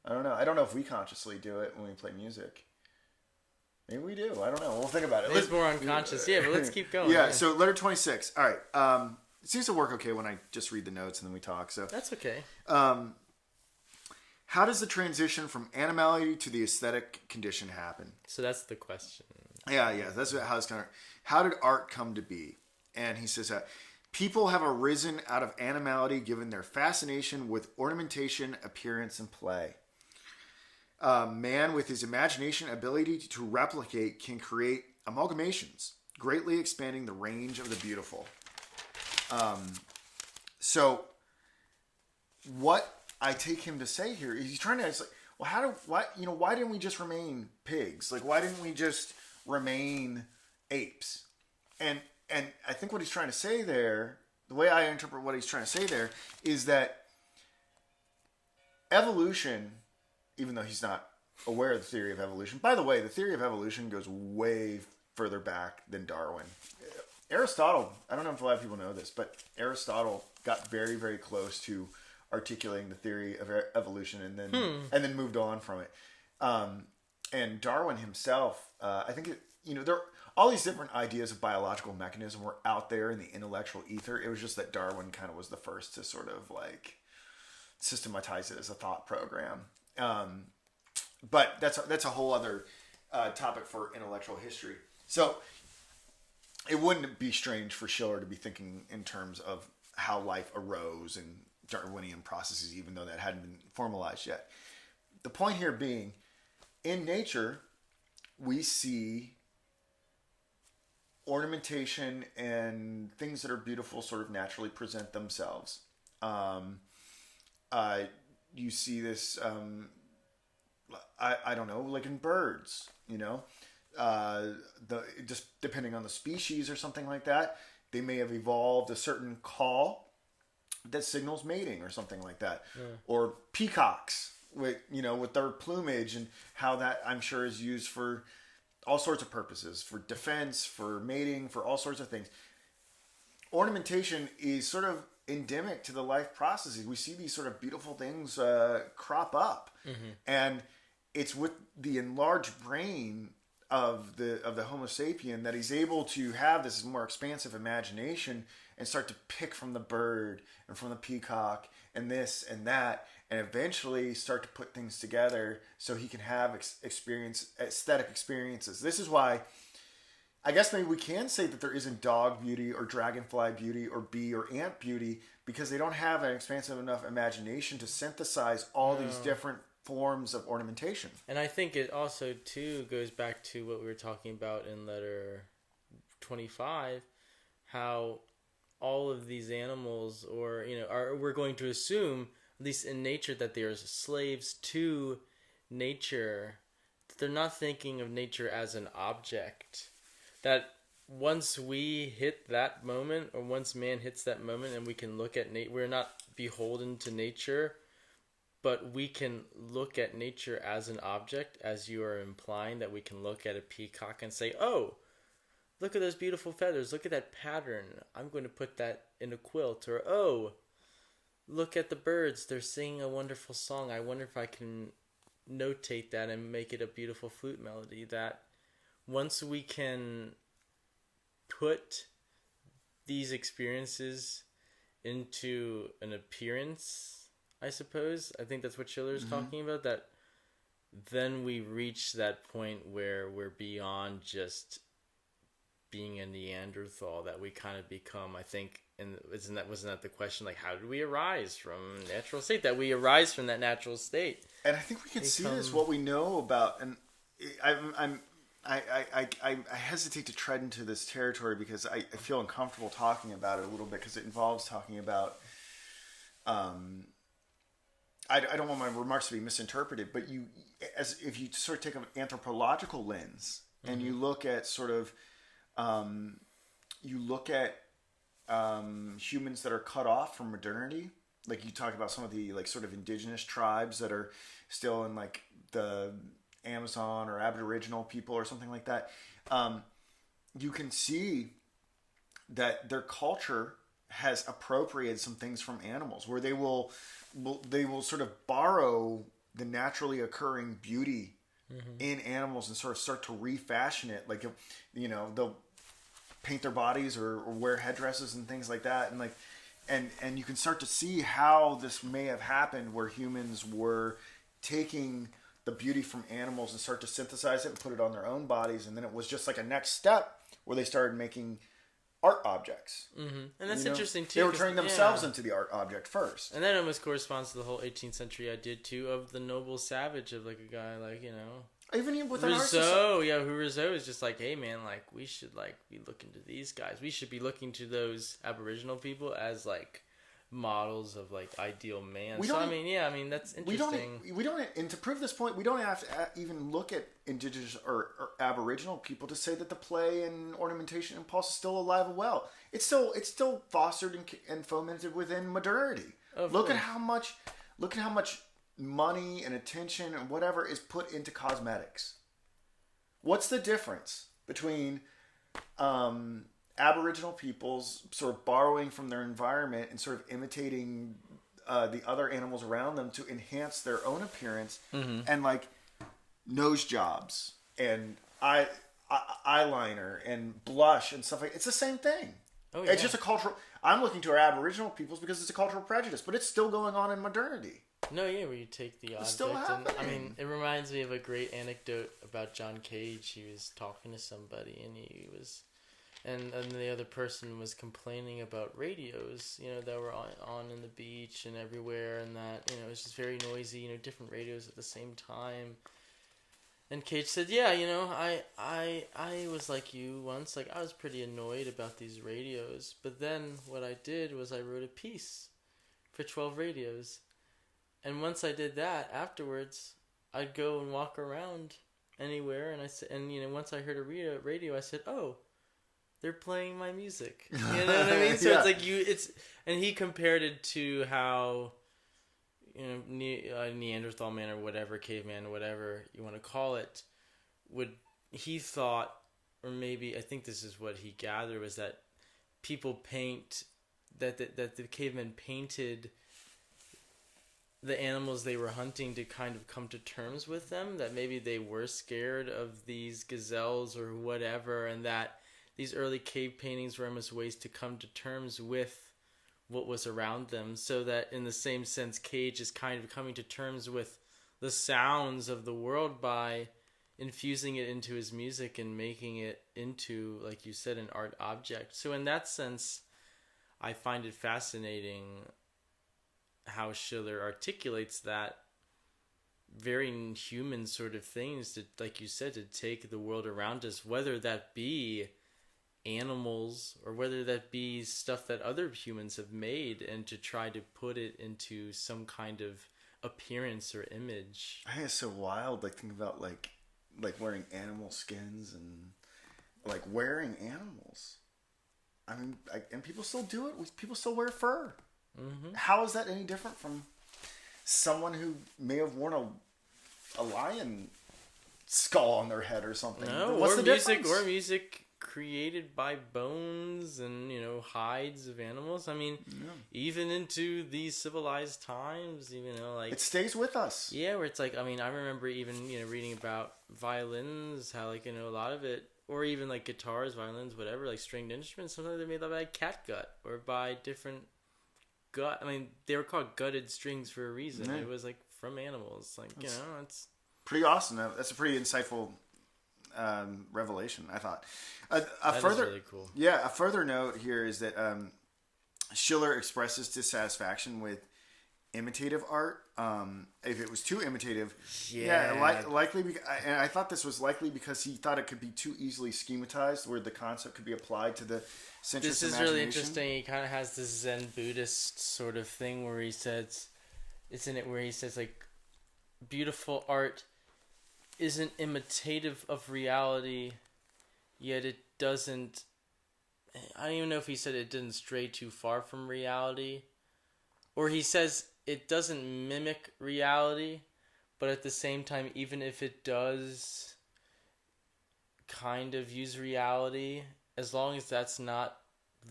I don't know if we consciously do it when we play music. Maybe we do. I don't know. We'll think about it. It's more unconscious. Yeah, but let's keep going. Yeah, so letter 26. All right. It seems to work okay when I just read the notes and then we talk. So that's okay. How does the transition from animality to the aesthetic condition happen? So that's the question. Yeah. That's how it's kind of. How did art come to be? And he says that people have arisen out of animality given their fascination with ornamentation, appearance, and play. Man, with his imagination ability to replicate, can create amalgamations, greatly expanding the range of the beautiful. So, what I take him to say here is he's trying to. It's like, well, why didn't we just remain pigs? Like, why didn't we just remain apes? and I think what he's trying to say there, the way I interpret what he's trying to say there, is that evolution, even though he's not aware of the theory of evolution. By the way, the theory of evolution goes way further back than Darwin. Aristotle, I don't know if a lot of people know this, but Aristotle got very, very close to articulating the theory of evolution and then moved on from it. And Darwin himself, I think, there all these different ideas of biological mechanism were out there in the intellectual ether. It was just that Darwin kind of was the first to sort of like systematize it as a thought program. But that's a whole other topic for intellectual history. So it wouldn't be strange for Schiller to be thinking in terms of how life arose and Darwinian processes, even though that hadn't been formalized yet. The point here being, in nature, we see ornamentation and things that are beautiful sort of naturally present themselves. You see this, I don't know, like in birds, just depending on the species or something like that, they may have evolved a certain call that signals mating or something like that. Yeah. Or peacocks with their plumage and how that, I'm sure, is used for all sorts of purposes, for defense, for mating, for all sorts of things. Ornamentation is sort of endemic to the life processes. We see these sort of beautiful things crop up, and it's with the enlarged brain of the Homo sapien that he's able to have this more expansive imagination and start to pick from the bird and from the peacock and this and that, and eventually start to put things together so he can have aesthetic experiences. This is why I guess maybe we can say that there isn't dog beauty or dragonfly beauty or bee or ant beauty, because they don't have an expansive enough imagination to synthesize all these different forms of ornamentation. And I think it also, too, goes back to what we were talking about in letter 25, how all of these animals, or, we're going to assume, at least in nature, that they are slaves to nature. They're not thinking of nature as an object. That once we hit that moment, or once man hits that moment, and we can look at we're not beholden to nature, but we can look at nature as an object, as you are implying, that we can look at a peacock and say, oh, look at those beautiful feathers, look at that pattern, I'm going to put that in a quilt. Or, oh, look at the birds, they're singing a wonderful song, I wonder if I can notate that and make it a beautiful flute melody. That once we can put these experiences into an appearance, I suppose, I think that's what Schiller is talking about, that then we reach that point where we're beyond just being a Neanderthal, that we kind of become, I think, and wasn't that the question, like, how did we arise from natural state? That we arise from that natural state. And I think we can see this, what we know about, and I hesitate to tread into this territory because I feel uncomfortable talking about it a little bit, because it involves talking about, I don't want my remarks to be misinterpreted, but if you sort of take an anthropological lens and you look at sort of, humans that are cut off from modernity, like you talk about some of the like sort of indigenous tribes that are still in like the Amazon or Aboriginal people or something like that, you can see that their culture has appropriated some things from animals, where they will sort of borrow the naturally occurring beauty in animals and sort of start to refashion it. Like, they'll paint their bodies or wear headdresses and things like that, and like, and you can start to see how this may have happened, where humans were taking the beauty from animals and start to synthesize it and put it on their own bodies, and then it was just like a next step where they started making art objects. And that's interesting too. They were turning themselves into the art object first, and that almost corresponds to the whole 18th century idea too of the noble savage, of like a guy like even with Rousseau. Rousseau is just like, hey man, like we should like be looking to these guys. We should be looking to those Aboriginal people as like models of like ideal man. So I mean that's interesting. We don't, and to prove this point, we don't have to even look at indigenous or Aboriginal people to say that the play and ornamentation impulse is still alive and well. It's still fostered and fomented within modernity. Look at how much money and attention and whatever is put into cosmetics. What's the difference between Aboriginal peoples sort of borrowing from their environment and sort of imitating the other animals around them to enhance their own appearance, and like nose jobs and eyeliner and blush and stuff like it's the same thing. Oh, yeah. It's just a cultural. I'm looking to our Aboriginal peoples because it's a cultural prejudice, but it's still going on in modernity. No, yeah, where you take the object. Still happening. I mean, it reminds me of a great anecdote about John Cage. He was talking to somebody, and the other person was complaining about radios, that were on in the beach and everywhere, and that, it was just very noisy, different radios at the same time. And Cage said, yeah, I was like you once, like I was pretty annoyed about these radios, but then what I did was I wrote a piece for 12 radios. And once I did that, afterwards, I'd go and walk around anywhere, and once I heard a radio, I said, "Oh, they're playing my music." You know what I mean? So yeah. It's like and he compared it to how, Neanderthal man or whatever, caveman or whatever you want to call it, he thought, or maybe I think this is what he gathered, was that people that the cavemen painted the animals they were hunting to kind of come to terms with them, that maybe they were scared of these gazelles or whatever, and that these early cave paintings were almost ways to come to terms with what was around them, so that in the same sense Cage is kind of coming to terms with the sounds of the world by infusing it into his music and making it into, like you said, an art object. So in that sense, I find it fascinating how Schiller articulates that very human sort of things, to, like you said, to take the world around us, whether that be animals or whether that be stuff that other humans have made, and to try to put it into some kind of appearance or image. I think it's so wild, like think about like wearing animal skins and like wearing animals. I mean, and people still do it. People still wear fur. Mm-hmm. How is that any different from someone who may have worn a lion skull on their head or something? No, what's the difference? Or music created by bones and hides of animals. I mean, even into these civilized times, like it stays with us. Yeah, where it's like, I mean, I remember even reading about violins, how like a lot of it, or even like guitars, violins, whatever, like stringed instruments. Sometimes they're made by cat gut or by different gut. I mean, they were called gutted strings for a reason. It was like from animals. Like it's pretty awesome. That's a pretty insightful revelation, I thought. That is really cool. Yeah, a further note here is that Schiller expresses dissatisfaction with imitative art. If it was too imitative, likely. And I thought this was likely because he thought it could be too easily schematized, where the concept could be applied to the sensuous imagination. This is really interesting. He kind of has this Zen Buddhist sort of thing where he says, like, beautiful art isn't imitative of reality, yet it doesn't. I don't even know if he said it didn't stray too far from reality, or he says it doesn't mimic reality, but at the same time, even if it does kind of use reality, as long as that's not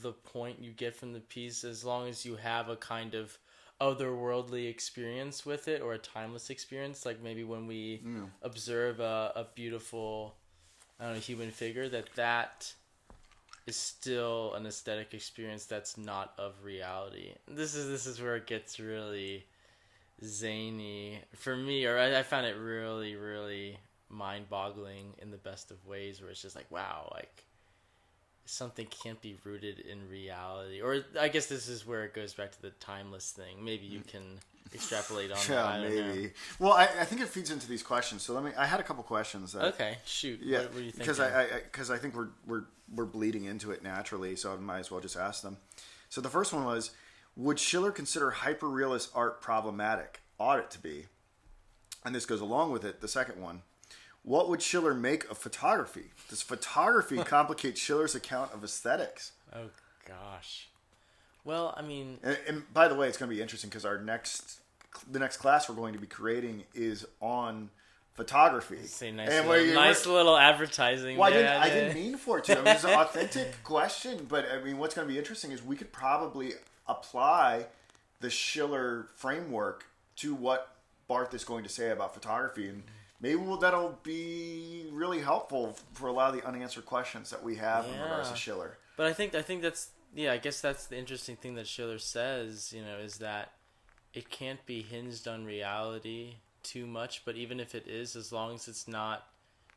the point you get from the piece, as long as you have a kind of otherworldly experience with it, or a timeless experience, like maybe when we observe a beautiful, human figure, that is still an aesthetic experience that's not of reality. This is where it gets really zany for me, or I found it really, really mind-boggling in the best of ways, where it's just like, wow, like something can't be rooted in reality. Or I guess this is where it goes back to the timeless thing. Maybe you can extrapolate on that. I don't know. Well, I think it feeds into these questions. So I had a couple questions. Okay, shoot. Yeah, what are you thinking? Because I think we're bleeding into it naturally, so I might as well just ask them. So the first one was, Would Schiller consider hyperrealist art problematic? Ought it to be? And this goes along with it, the second one. What would Schiller make of photography? Does photography complicate Schiller's account of aesthetics? Oh, gosh. Well, I mean... And by the way, it's going to be interesting because the next class we're going to be creating is on photography. Say nice little advertising. Well, I didn't mean for it to. I mean, it's an authentic question, but I mean, what's going to be interesting is we could probably apply the Schiller framework to what Barth is going to say about photography, and maybe that'll be really helpful for a lot of the unanswered questions that we have in regards to Schiller. But I think that's I guess that's the interesting thing that Schiller says, is that it can't be hinged on reality too much, but even if it is, as long as it's not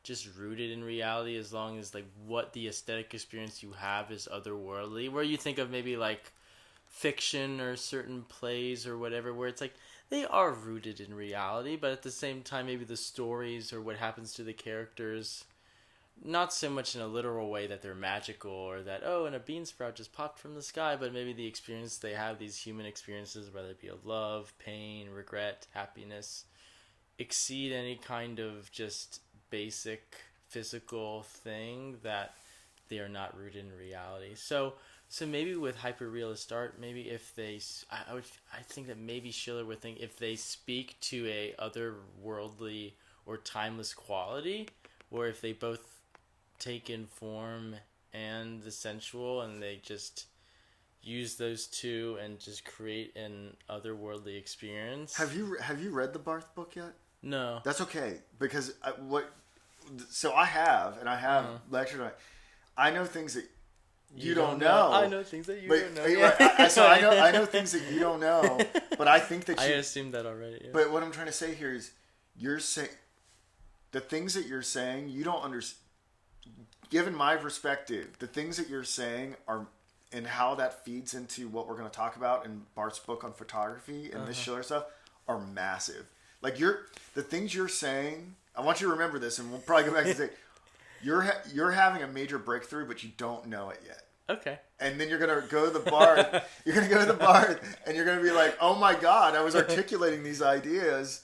just rooted in reality, as long as like what the aesthetic experience you have is otherworldly, where you think of maybe like fiction or certain plays or whatever, where it's like they are rooted in reality, but at the same time maybe the stories or what happens to the characters, not so much in a literal way that they're magical or that, and a bean sprout just popped from the sky, but maybe the experience they have, these human experiences, whether it be of love, pain, regret, happiness, exceed any kind of just basic physical thing, that they are not rooted in reality. So maybe with hyperrealist art, maybe if I think that maybe Schiller would think if they speak to a otherworldly or timeless quality, or if they both take in form and the sensual, and they just use those two and just create an otherworldly experience. Have you read the Barth book yet? No. That's okay, because I have lectured on it. I know things that you don't know. I know things that you don't know. I know things that you don't know, but I think that I assumed that already. Yeah. But what I'm trying to say here is, you're saying the things that you're saying you don't understand. Given my perspective, the things that you're saying are, and how that feeds into what we're going to talk about in Barth's book on photography and this Schiller stuff, are massive. Like the things you're saying, I want you to remember this, and we'll probably go back and say, you're having a major breakthrough, but you don't know it yet. Okay. And then you're gonna go to the Barth. You're gonna go to the Barth, and you're gonna be like, "Oh my God, I was articulating these ideas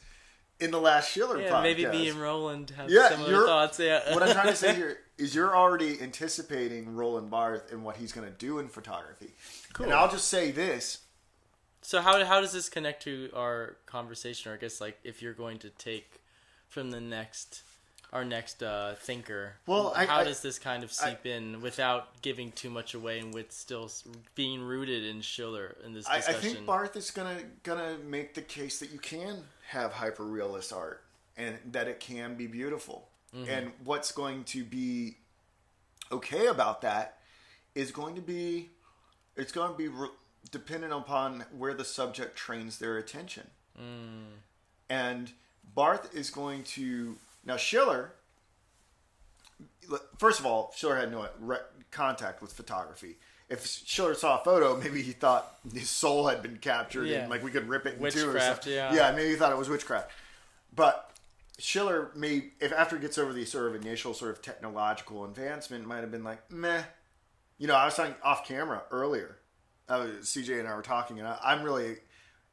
in the last Schiller podcast." Maybe me and Roland have similar thoughts. Yeah. What I'm trying to say here is, you're already anticipating Roland Barth and what he's gonna do in photography. Cool. And I'll just say this. So how does this connect to our conversation? Or I guess, like, if you're going to take from our next thinker, how does this kind of seep in without giving too much away, and with still being rooted in Schiller in this discussion? I think Barth is gonna make the case that you can have hyperrealist art, and that it can be beautiful. Mm-hmm. And what's going to be okay about that is going to be dependent upon where the subject trains their attention. And Barth is going to... Now, Schiller, first of all, Schiller had no contact with photography. If Schiller saw a photo, maybe he thought his soul had been captured and like we could rip it in two or something. Yeah, maybe he thought it was witchcraft. But Schiller after he gets over the sort of initial sort of technological advancement, might have been like, meh. I was talking off camera earlier. CJ and I were talking, and I'm really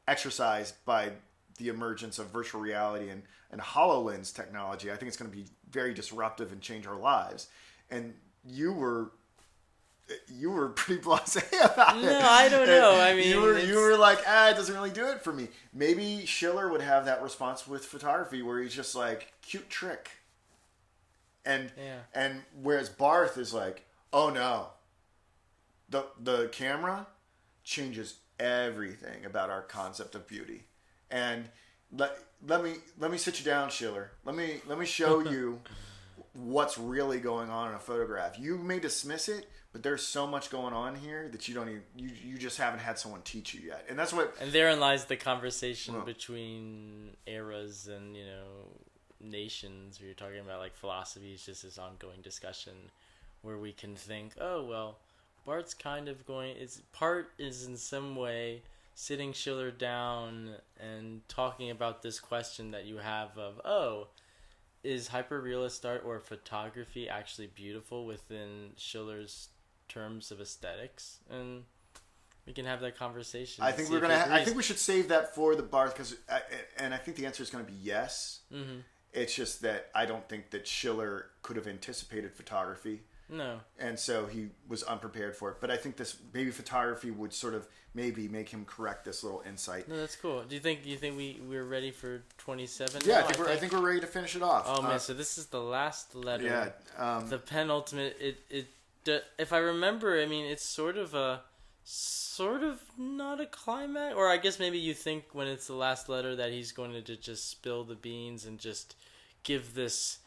exercised by the emergence of virtual reality and HoloLens technology. I think it's going to be very disruptive and change our lives. And you were pretty blasé about it. No, I don't know. I mean, you were like, it doesn't really do it for me. Maybe Schiller would have that response with photography, where he's just like, cute trick. And whereas Barth is like, oh no, the camera changes everything about our concept of beauty. And let me sit you down, Schiller. Let me show you what's really going on in a photograph. You may dismiss it, but there's so much going on here that you just haven't had someone teach you yet. And that's what... And therein lies the conversation between eras and, nations, where you're talking about, like, philosophy is just this ongoing discussion where we can think, oh, well, Barth's kind of is in some way sitting Schiller down and talking about this question that you have of, is hyperrealist art or photography actually beautiful within Schiller's terms of aesthetics? And We can have that conversation. I think I think we should save that for the Barth and I think the answer is going to be yes. Mm-hmm. It's just that I don't think that Schiller could have anticipated photography. No. And so he was unprepared for it. But I think this maybe photography would sort of maybe make him correct this little insight. No, that's cool. Do you think we're ready for 27? Yeah, I think we're ready to finish it off. Oh man, so this is the last letter. Yeah. The penultimate. If I remember, I mean, it's sort of not a climax, or I guess maybe you think when it's the last letter that he's going to just spill the beans and just give this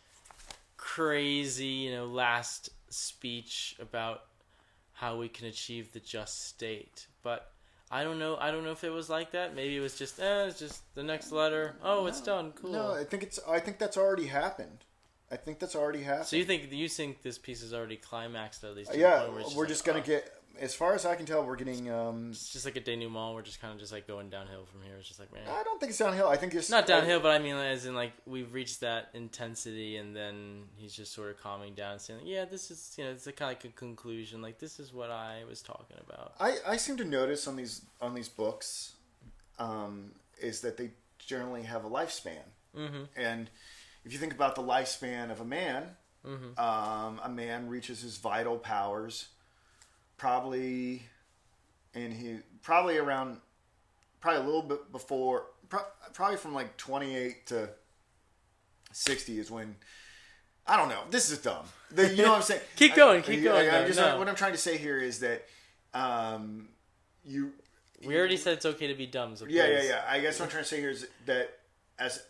crazy, last speech about how we can achieve the just state. But I don't know if it was like that. Maybe it was just it's just the next letter. Oh, it's done. Cool. No, I think that's already happened. So you think this piece is already climaxed at least? Yeah, we're just gonna get. As far as I can tell, we're getting. It's just like a denouement. We're just kind of just like going downhill from here. It's just like, man. I don't think it's downhill. I think it's not downhill, but I mean, as in like we've reached that intensity, and then he's just sort of calming down, saying, "Yeah, this is it's kind of like a conclusion. Like this is what I was talking about." I seem to notice on these books, is that they generally have a lifespan, and if you think about the lifespan of a man, a man reaches his vital powers. Probably around a little bit before, probably from like 28 to 60 is when, I don't know. This is dumb. You know what I'm saying? keep going. What I'm trying to say here is that we already said it's okay to be dumb. So yeah. I guess what I'm trying to say here is that as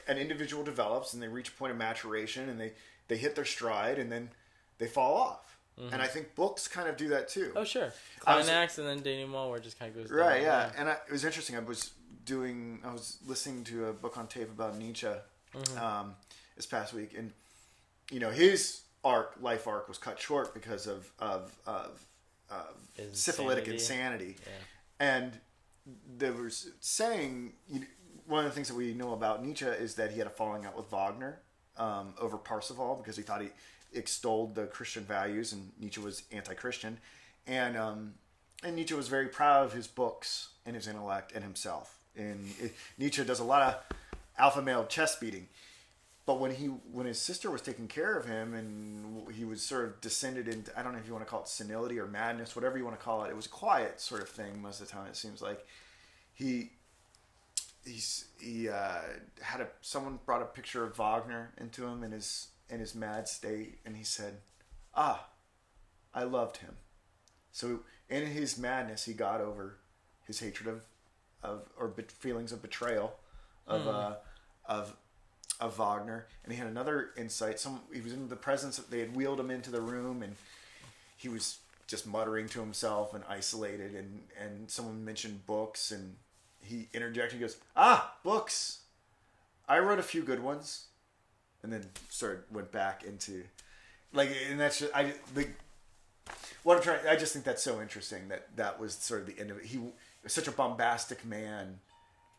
an individual develops and they reach a point of maturation and they hit their stride and then they fall off. Mm-hmm. And I think books kind of do that too. Oh, sure. Climax and then denouement where it just kind of goes down. Right, yeah. And it was interesting. I was listening to a book on tape about Nietzsche this past week. And, his life arc was cut short because of syphilitic insanity. Yeah. And they were saying, one of the things that we know about Nietzsche is that he had a falling out with Wagner over Parsifal because he thought he extolled the Christian values, and Nietzsche was anti-Christian, and Nietzsche was very proud of his books and his intellect and himself. And Nietzsche does a lot of alpha male chest beating, but when his sister was taking care of him and he was sort of descended into, I don't know if you want to call it senility or madness, whatever you want to call it. It was a quiet sort of thing most of the time. It seems like someone brought a picture of Wagner into him in his mad state, and he said, I loved him. So in his madness, he got over his hatred or feelings of betrayal of Wagner, and he had another insight. He was in the presence. They had wheeled him into the room, and he was just muttering to himself and isolated. And someone mentioned books, and he interjected. He goes, books. I wrote a few good ones. And then went back into, and that's just, I just think that's so interesting that was sort of the end of it. He was such a bombastic man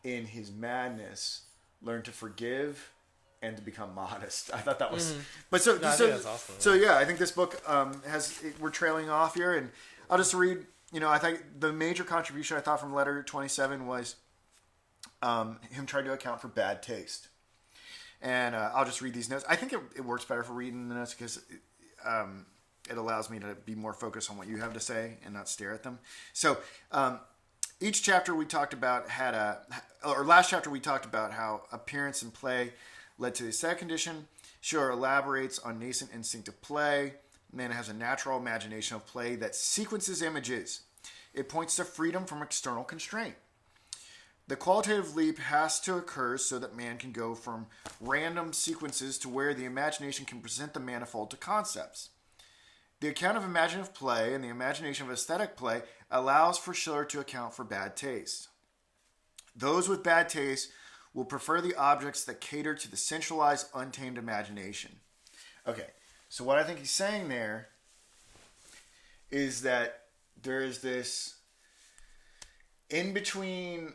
in his madness, learned to forgive and to become modest. I thought that was, that's awesome. So yeah, I think this book we're trailing off here, and I'll just read, I think the major contribution I thought from letter 27 was him trying to account for bad taste. And I'll just read these notes. I think it works better for reading the notes because it allows me to be more focused on what you have to say and not stare at them. So each chapter we talked about last chapter we talked about how appearance and play led to the aesthetic condition. Schiller elaborates on nascent instinctive play. Man has a natural imagination of play that sequences images. It points to freedom from external constraint. The qualitative leap has to occur so that man can go from random sequences to where the imagination can present the manifold to concepts. The account of imaginative play and the imagination of aesthetic play allows for Schiller to account for bad taste. Those with bad taste will prefer the objects that cater to the centralized, untamed imagination. Okay, so what I think he's saying there is that there is this in between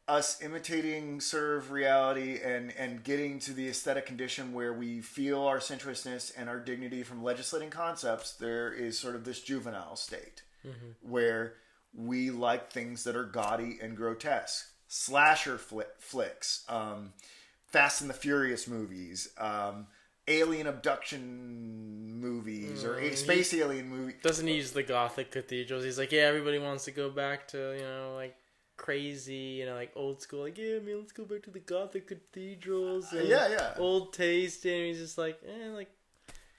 us imitating sort of reality and getting to the aesthetic condition where we feel our sensuousness and our dignity from legislating concepts, there is sort of this juvenile state. where we like things that are gaudy and grotesque. Slasher flicks, Fast and the Furious movies, alien abduction movies, or space alien movies. Doesn't he use the Gothic cathedrals? He's like, yeah, everybody wants to go back to, like, crazy, like old school, like, yeah, man, let's go back to the Gothic cathedraals and old taste. And he's just like, like,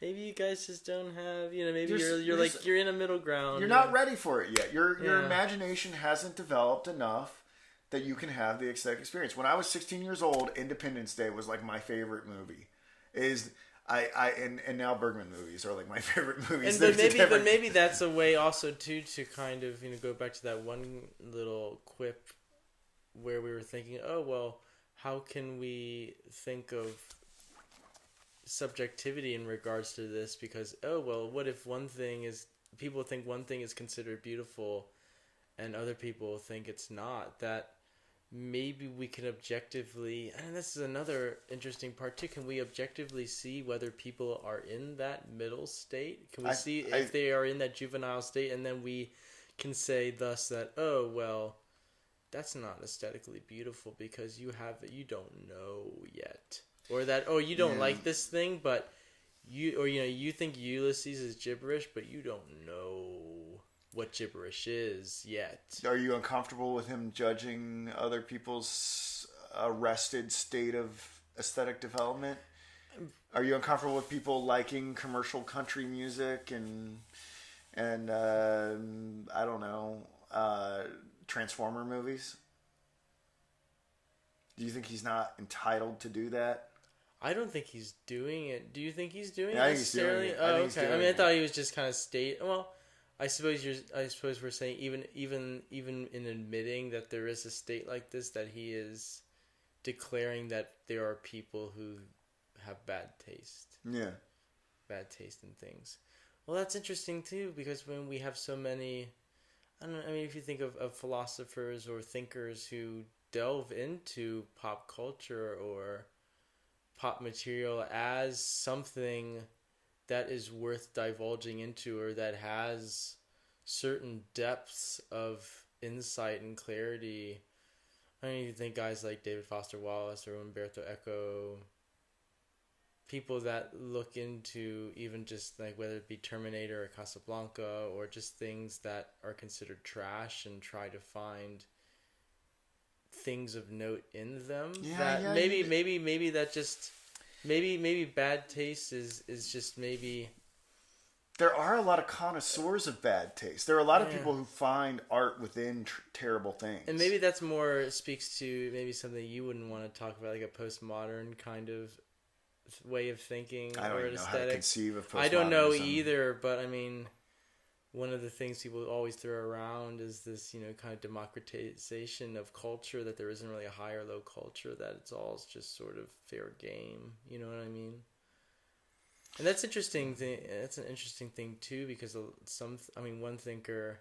maybe you guys just don't have, maybe you're in a middle ground. You're not ready for it yet. Your imagination hasn't developed enough that you can have the aesthetic experience. When I was 16 years old, Independence Day was like my favorite movie. And now Bergman movies are like my favorite movies. But maybe that's a way also too to kind of go back to that one little quip where we were thinking, oh well, how can we think of subjectivity in regards to this? Because what if people think one thing is considered beautiful, and other people think it's not? That maybe we can objectively, and this is another interesting part too, can we objectively see whether people are in that middle state? Can we see if they are in that juvenile state, and then we can say thus that, oh well, that's not aesthetically beautiful because you don't know yet, or that, oh, you don't like this thing, but you think Ulysses is gibberish, but you don't know what gibberish is yet. Are you uncomfortable with him judging other people's arrested state of aesthetic development? Are you uncomfortable with people liking commercial country music and I don't know, Transformer movies? Do you think he's not entitled to do that? I don't think he's doing it. Do you think he's doing it necessarily? Oh, okay. I thought he was just kind of well, I suppose we're saying even in admitting that there is a state like this, that he is declaring that there are people who have bad taste. Yeah. Bad taste in things. Well, that's interesting too, because when we have so many, if you think of philosophers or thinkers who delve into pop culture or pop material as something that is worth divulging into, or that has certain depths of insight and clarity. You think guys like David Foster Wallace or Umberto Eco, people that look into even just like whether it be Terminator or Casablanca, or just things that are considered trash, and try to find things of note in them. Maybe that just maybe bad taste is just maybe. There are a lot of connoisseurs of bad taste. There are a lot of people who find art within terrible things. And maybe that's more speaks to maybe something you wouldn't want to talk about, like a postmodern kind of way of thinking. I don't even know how to conceive of postmodernism. I don't know either, but one of the things people always throw around is this, kind of democratization of culture, that there isn't really a high or low culture, that it's all just sort of fair game. You know what I mean? And that's interesting. That's an interesting thing too, because one thinker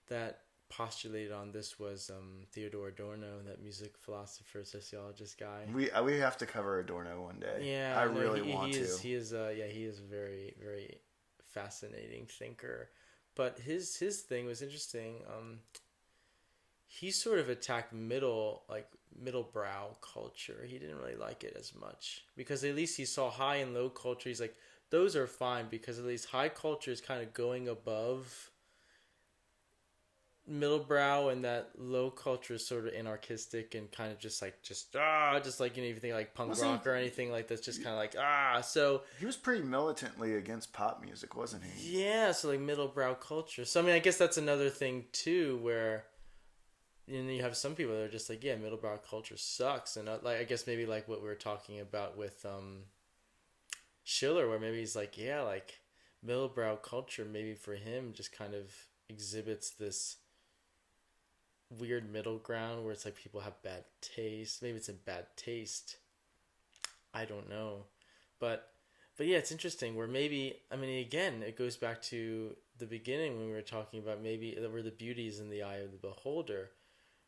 that postulated on this was Theodor Adorno, that music philosopher, sociologist guy. We have to cover Adorno one day. Yeah, I really want to. He is a very, very fascinating thinker. But his thing was interesting. He sort of attacked middle brow culture. He didn't really like it as much, because at least he saw high and low culture. He's like, those are fine, because at least high culture is kind of going above middle brow, and that low culture is sort of anarchistic and kind of just like if you think like punk rock or anything like that's just kind of like So he was pretty militantly against pop music, wasn't he? Yeah, so like middle brow culture. So I guess that's another thing too, where you have some people that are just like, yeah, middle brow culture sucks, and I guess maybe like what we were talking about with Schiller, where maybe he's like, yeah, like middle brow culture maybe for him just kind of exhibits this weird middle ground where it's like people have bad taste. Maybe it's a bad taste. I don't know. But yeah, it's interesting where maybe, again, it goes back to the beginning when we were talking about maybe where the beauty is in the eye of the beholder,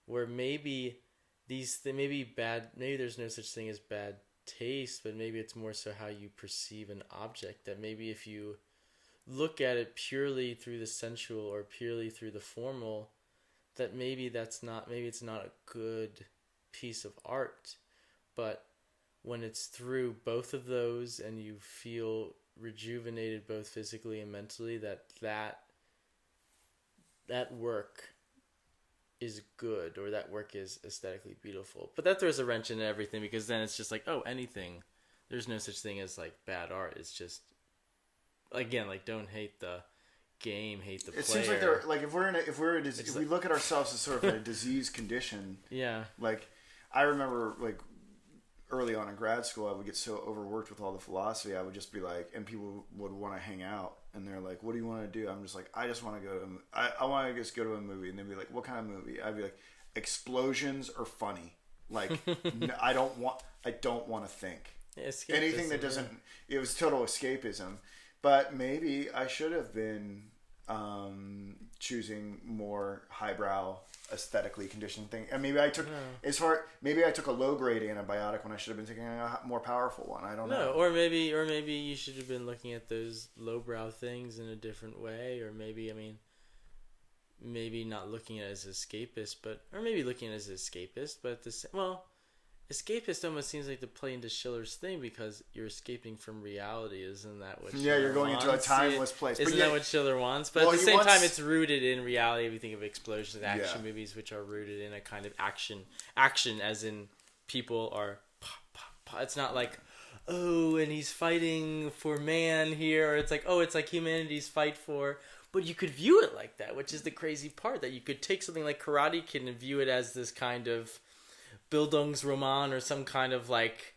where maybe maybe there's no such thing as bad taste, but maybe it's more so how you perceive an object, that maybe if you look at it purely through the sensual or purely through the formal, that maybe it's not a good piece of art. But when it's through both of those and you feel rejuvenated both physically and mentally, that work is good, or that work is aesthetically beautiful. But that throws a wrench into everything, because then it's just like, oh, anything. There's no such thing as like bad art. It's just, again, like, don't hate the game, hate the player. It seems like if we look at ourselves as sort of a disease condition. Yeah. Like, I remember like early on in grad school, I would get so overworked with all the philosophy. I would just be like, and people would want to hang out, and they're like, "What do you want to do?" I'm just like, "I just want to go to. I want to just go to a movie." And they'd be like, "What kind of movie?" I'd be like, "Explosions or funny." Like, I don't want to think. Escapism, anything that doesn't. Yeah. It was total escapism. But maybe I should have been choosing more highbrow, aesthetically conditioned thing. And maybe I took maybe I took a low grade antibiotic when I should have been taking a more powerful one. I don't know. Or maybe you should have been looking at those lowbrow things in a different way. Or maybe not looking at it as escapist, or maybe looking at it as escapist. But escapist almost seems like to play into Schiller's thing, because you're escaping from reality. Isn't that what Schiller you're going into a timeless place. Isn't that what Schiller wants? But at the same time, it's rooted in reality. If you think of explosions and action movies, which are rooted in a kind of action as in people are pop, pop, pop. It's not like, oh, and he's fighting for man here, or it's like, oh, it's like humanity's fight for... But you could view it like that, which is the crazy part, that you could take something like Karate Kid and view it as this kind of Bildungsroman, or some kind of like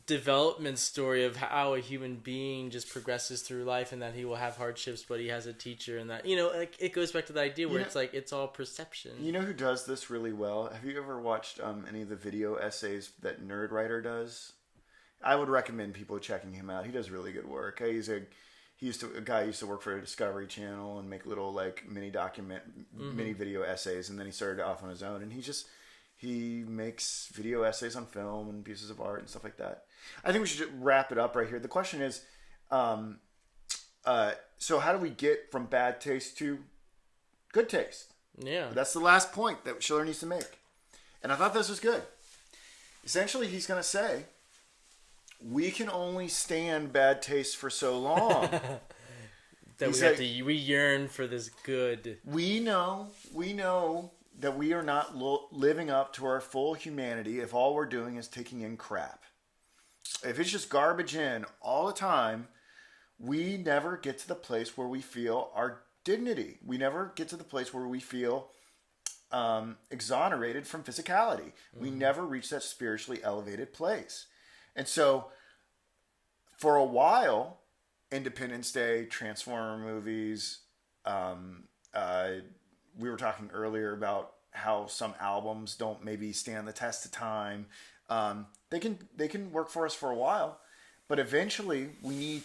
development story of how a human being just progresses through life, and that he will have hardships, but he has a teacher, and that, like, it goes back to the idea where it's like, it's all perception. You know who does this really well? Have you ever watched any of the video essays that Nerdwriter does? I would recommend people checking him out. He does really good work. He used to work for a Discovery Channel and make little like mini video essays, and then he started off on his own, and he makes video essays on film and pieces of art and stuff like that. I think we should wrap it up right here. The question is, so how do we get from bad taste to good taste? Yeah. That's the last point that Schiller needs to make. And I thought this was good. Essentially, he's going to say, we can only stand bad taste for so long. We yearn for this good. We know that we are not living up to our full humanity if all we're doing is taking in crap. If it's just garbage in all the time, we never get to the place where we feel our dignity. We never get to the place where we feel exonerated from physicality. We never reach that spiritually elevated place. And so, for a while, Independence Day, Transformer movies, we were talking earlier about how some albums don't maybe stand the test of time. They can work for us for a while, but eventually we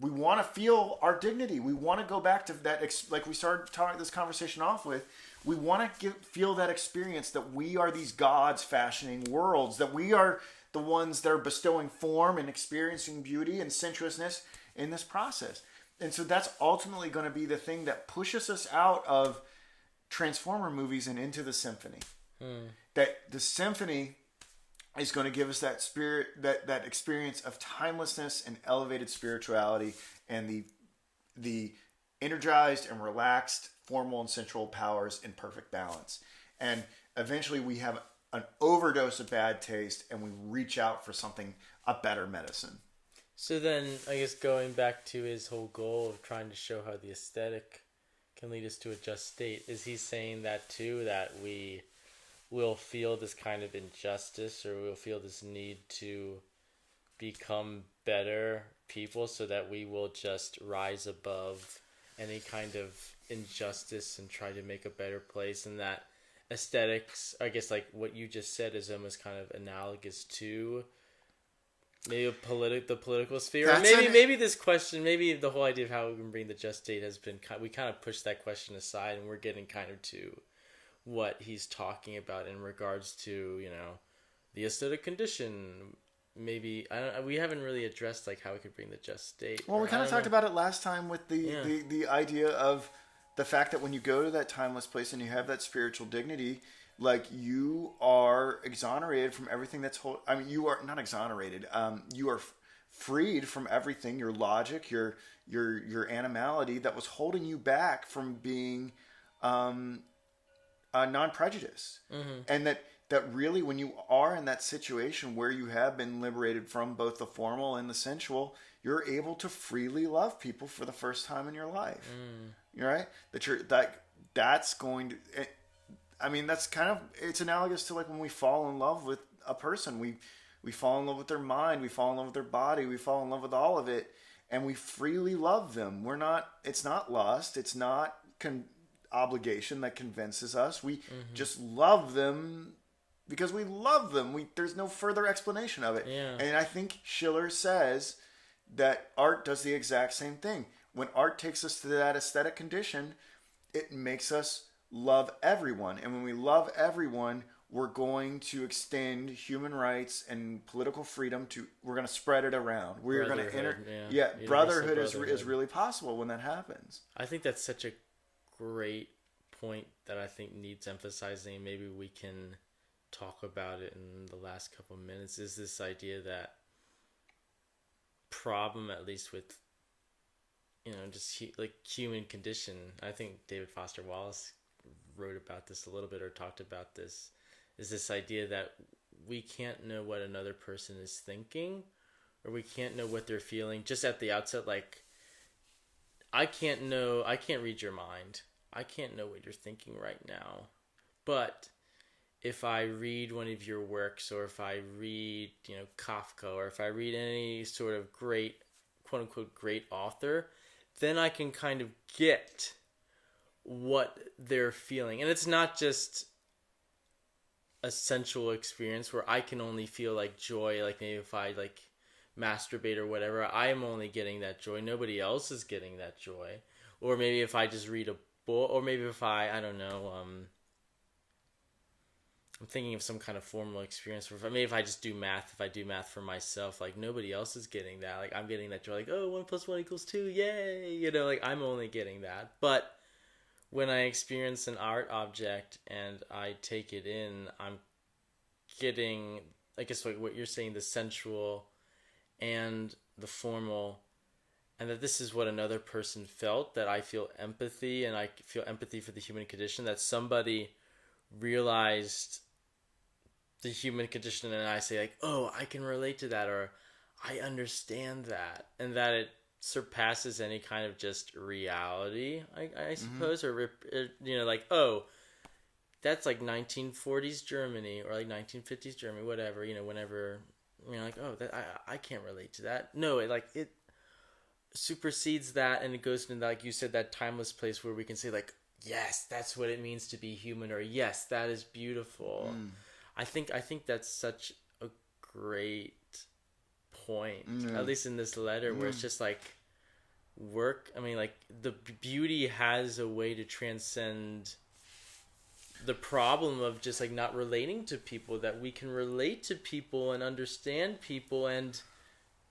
want to feel our dignity. We want to go back to that, like we started this conversation off with. We want to feel that experience that we are these gods fashioning worlds, that we are the ones that are bestowing form and experiencing beauty and sensuousness in this process. And so that's ultimately going to be the thing that pushes us out of Transformer movies and into the symphony. That the symphony is going to give us that spirit, that experience of timelessness and elevated spirituality, and the energized and relaxed formal and sensual powers in perfect balance. And eventually we have an overdose of bad taste, and we reach out for a better medicine. So then, I guess going back to his whole goal of trying to show how the aesthetic can lead us to a just state, is he saying that too, that we will feel this kind of injustice, or we'll feel this need to become better people so that we will just rise above any kind of injustice and try to make a better place, and that aesthetics, I guess, like what you just said, is almost kind of analogous to maybe the political sphere. Or maybe this question, maybe the whole idea of how we can bring the just state has been, we kind of pushed that question aside, and we're getting kind of to what he's talking about in regards to, the aesthetic condition, maybe we haven't really addressed like how we could bring the just state. Well, we kind of talked about it last time with the idea of the fact that when you go to that timeless place and you have that spiritual dignity, like you are exonerated from everything that's you are not exonerated. You are freed from everything, your logic, your animality that was holding you back from being non-prejudice. And that really, when you are in that situation where you have been liberated from both the formal and the sensual, you're able to freely love people for the first time in your life. Right? That's going to, that's kind of, it's analogous to like when we fall in love with a person, we fall in love with their mind, we fall in love with their body, we fall in love with all of it, and we freely love them. It's not lust, it's not obligation that convinces us. We just love them because we love them. There's no further explanation of it. Yeah. And I think Schiller says that art does the exact same thing. When art takes us to that aesthetic condition, it makes us love everyone. And when we love everyone, we're going to extend human rights and political freedom we're going to spread it around. We're going to brotherhood is really possible when that happens. I think that's such a great point that I think needs emphasizing. Maybe we can talk about it in the last couple of minutes, is this idea that problem, at least with just like human condition. I think David Foster Wallace wrote about this a little bit, or talked about this, is this idea that we can't know what another person is thinking, or we can't know what they're feeling just at the outset. Like, I can't read your mind. I can't know what you're thinking right now. But if I read one of your works, or if I read, Kafka, or if I read any sort of great, quote unquote, great author, then I can kind of get what they're feeling. And it's not just a sensual experience where I can only feel like joy, like maybe if I like masturbate or whatever, I am only getting that joy. Nobody else is getting that joy. Or maybe if I just read a book, or maybe if I don't know, I'm thinking of some kind of formal experience where maybe if I just do math, if I do math for myself, like nobody else is getting that. Like I'm getting that joy, like, oh, 1 + 1 = 2, yay! Like I'm only getting that. But when I experience an art object and I take it in, I'm getting, I guess like what you're saying, the sensual and the formal, and that this is what another person felt, that I feel empathy, and I feel empathy for the human condition, that somebody realized the human condition, and I say like, oh, I can relate to that, or I understand that, and that it surpasses any kind of just reality, I suppose, or like, oh, that's like 1940s Germany, or like 1950s Germany, whatever, whenever, like, oh, that I can't relate to that. No, it supersedes that, and it goes into, like you said, that timeless place where we can say like, yes, that's what it means to be human, or yes, that is beautiful. I think that's such a great point, at least in this letter, where it's just like work. I mean, like the beauty has a way to transcend the problem of just like not relating to people, that we can relate to people and understand people, and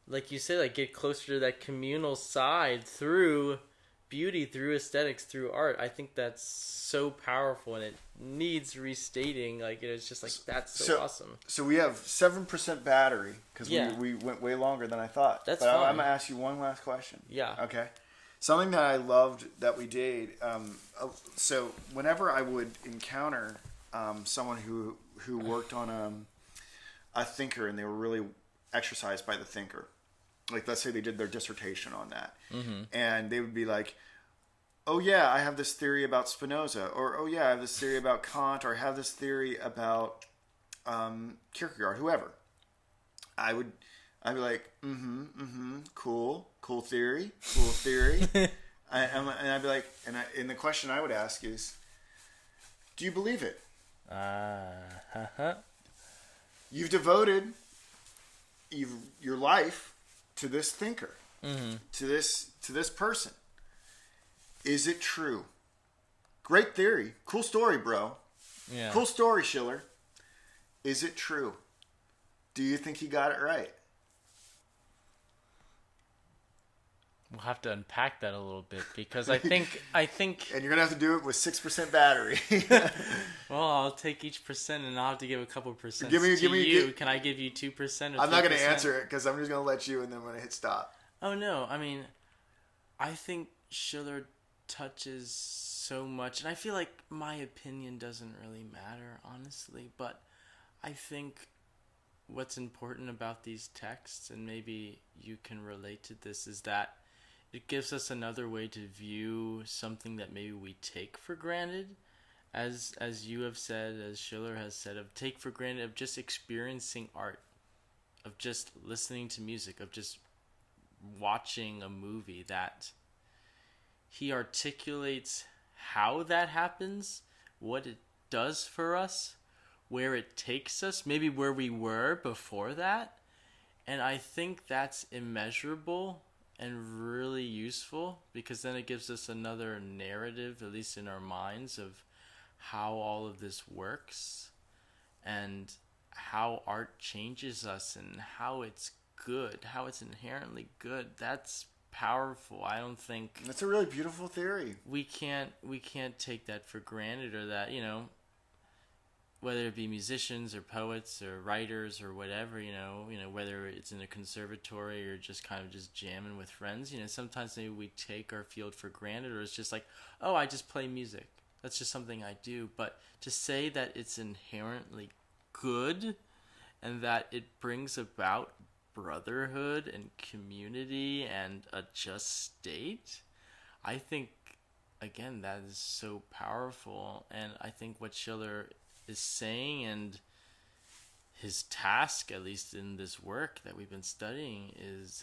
like you said, like get closer to that communal side through beauty, through aesthetics, through art. I think that's so powerful, and it needs restating. Like it's just like, that's so awesome. So we have 7% battery, because we went way longer than I thought. That's fine. I'm gonna ask you one last question. Yeah. Okay. Something that I loved that we did. So whenever I would encounter someone who worked on a thinker, and they were really exercised by the thinker, like let's say they did their dissertation on that, and they would be like, oh yeah, I have this theory about Spinoza, or oh yeah, I have this theory about Kant, or I have this theory about Kierkegaard, whoever. I'd be like, cool theory. And I'd be like, and the question I would ask is, do you believe it? You've devoted your life to this thinker, to this person. Is it true? Great theory. Cool story, bro. Yeah. Cool story, Schiller. Is it true? Do you think he got it right? We'll have to unpack that a little bit because I think. And you're gonna have to do it with 6% battery. Well, I'll take each percent, and I'll have to give a couple percent. Give me. Can I give you 2%? I'm not gonna answer it because I'm just gonna let you, and then I'm gonna hit stop. Oh no! I mean, I think Schiller touches so much, and I feel like my opinion doesn't really matter, honestly. But I think what's important about these texts, and maybe you can relate to this, is that it gives us another way to view something that maybe we take for granted, as you have said, as Schiller has said, of take for granted of just experiencing art, of just listening to music, of just watching a movie. That he articulates how that happens, what it does for us, where it takes us, maybe where we were before that. And I think that's immeasurable and really useful, because then it gives us another narrative, at least in our minds, of how all of this works and how art changes us and how it's good, how it's inherently good. That's powerful. I don't think that's a really beautiful theory. We can't take that for granted, or that, whether it be musicians or poets or writers or whatever, whether it's in a conservatory or just kind of just jamming with friends, sometimes maybe we take our field for granted, or it's just like, oh, I just play music. That's just something I do. But to say that it's inherently good and that it brings about brotherhood and community and a just state, I think, again, that is so powerful. And I think what Schiller is saying, and his task, at least in this work that we've been studying,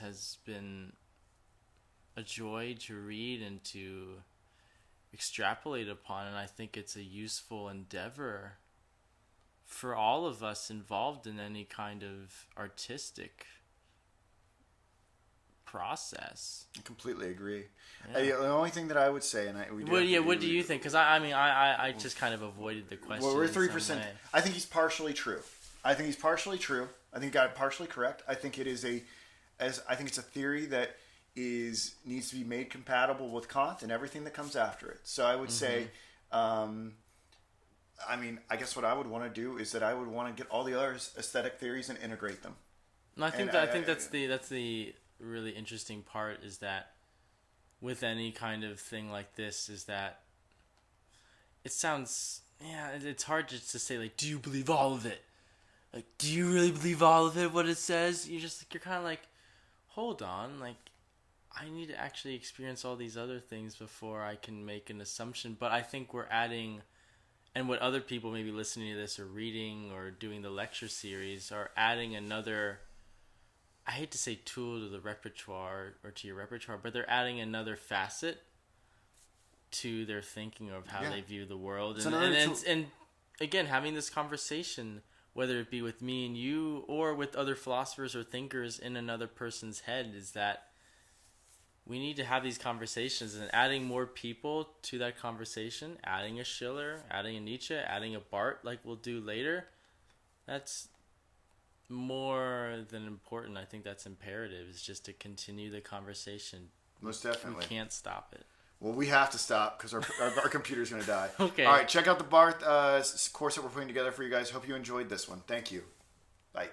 has been a joy to read and to extrapolate upon. And I think it's a useful endeavor for all of us involved in any kind of artistic process. I completely agree. Yeah. The only thing that I would say, and what do you think? Because I just kind of avoided the question. Well, we're 3%. I think he's partially true. I think he got it partially correct. I think it's a theory that needs to be made compatible with Kant and everything that comes after it. So I would say, I guess what I would want to do is that I would want to get all the other aesthetic theories and integrate them. And I think that's the really interesting part, is that with any kind of thing like this, is that it sounds, it's hard just to say, like, do you believe all of it? Like, do you really believe all of it, what it says? You're kind of like, hold on, like, I need to actually experience all these other things before I can make an assumption. But I think we're adding, and what other people maybe listening to this or reading or doing the lecture series are adding another, I hate to say tool to the repertoire or to your repertoire, but they're adding another facet to their thinking of how they view the world. And again, having this conversation, whether it be with me and you or with other philosophers or thinkers in another person's head, is that we need to have these conversations, and adding more people to that conversation, adding a Schiller, adding a Nietzsche, adding a Barth, like we'll do later, that's more than important. I think that's imperative, is just to continue the conversation. Most definitely. We can't stop it. Well, we have to stop because our computer's going to die. Okay. All right, check out the Barth course that we're putting together for you guys. Hope you enjoyed this one. Thank you. Bye.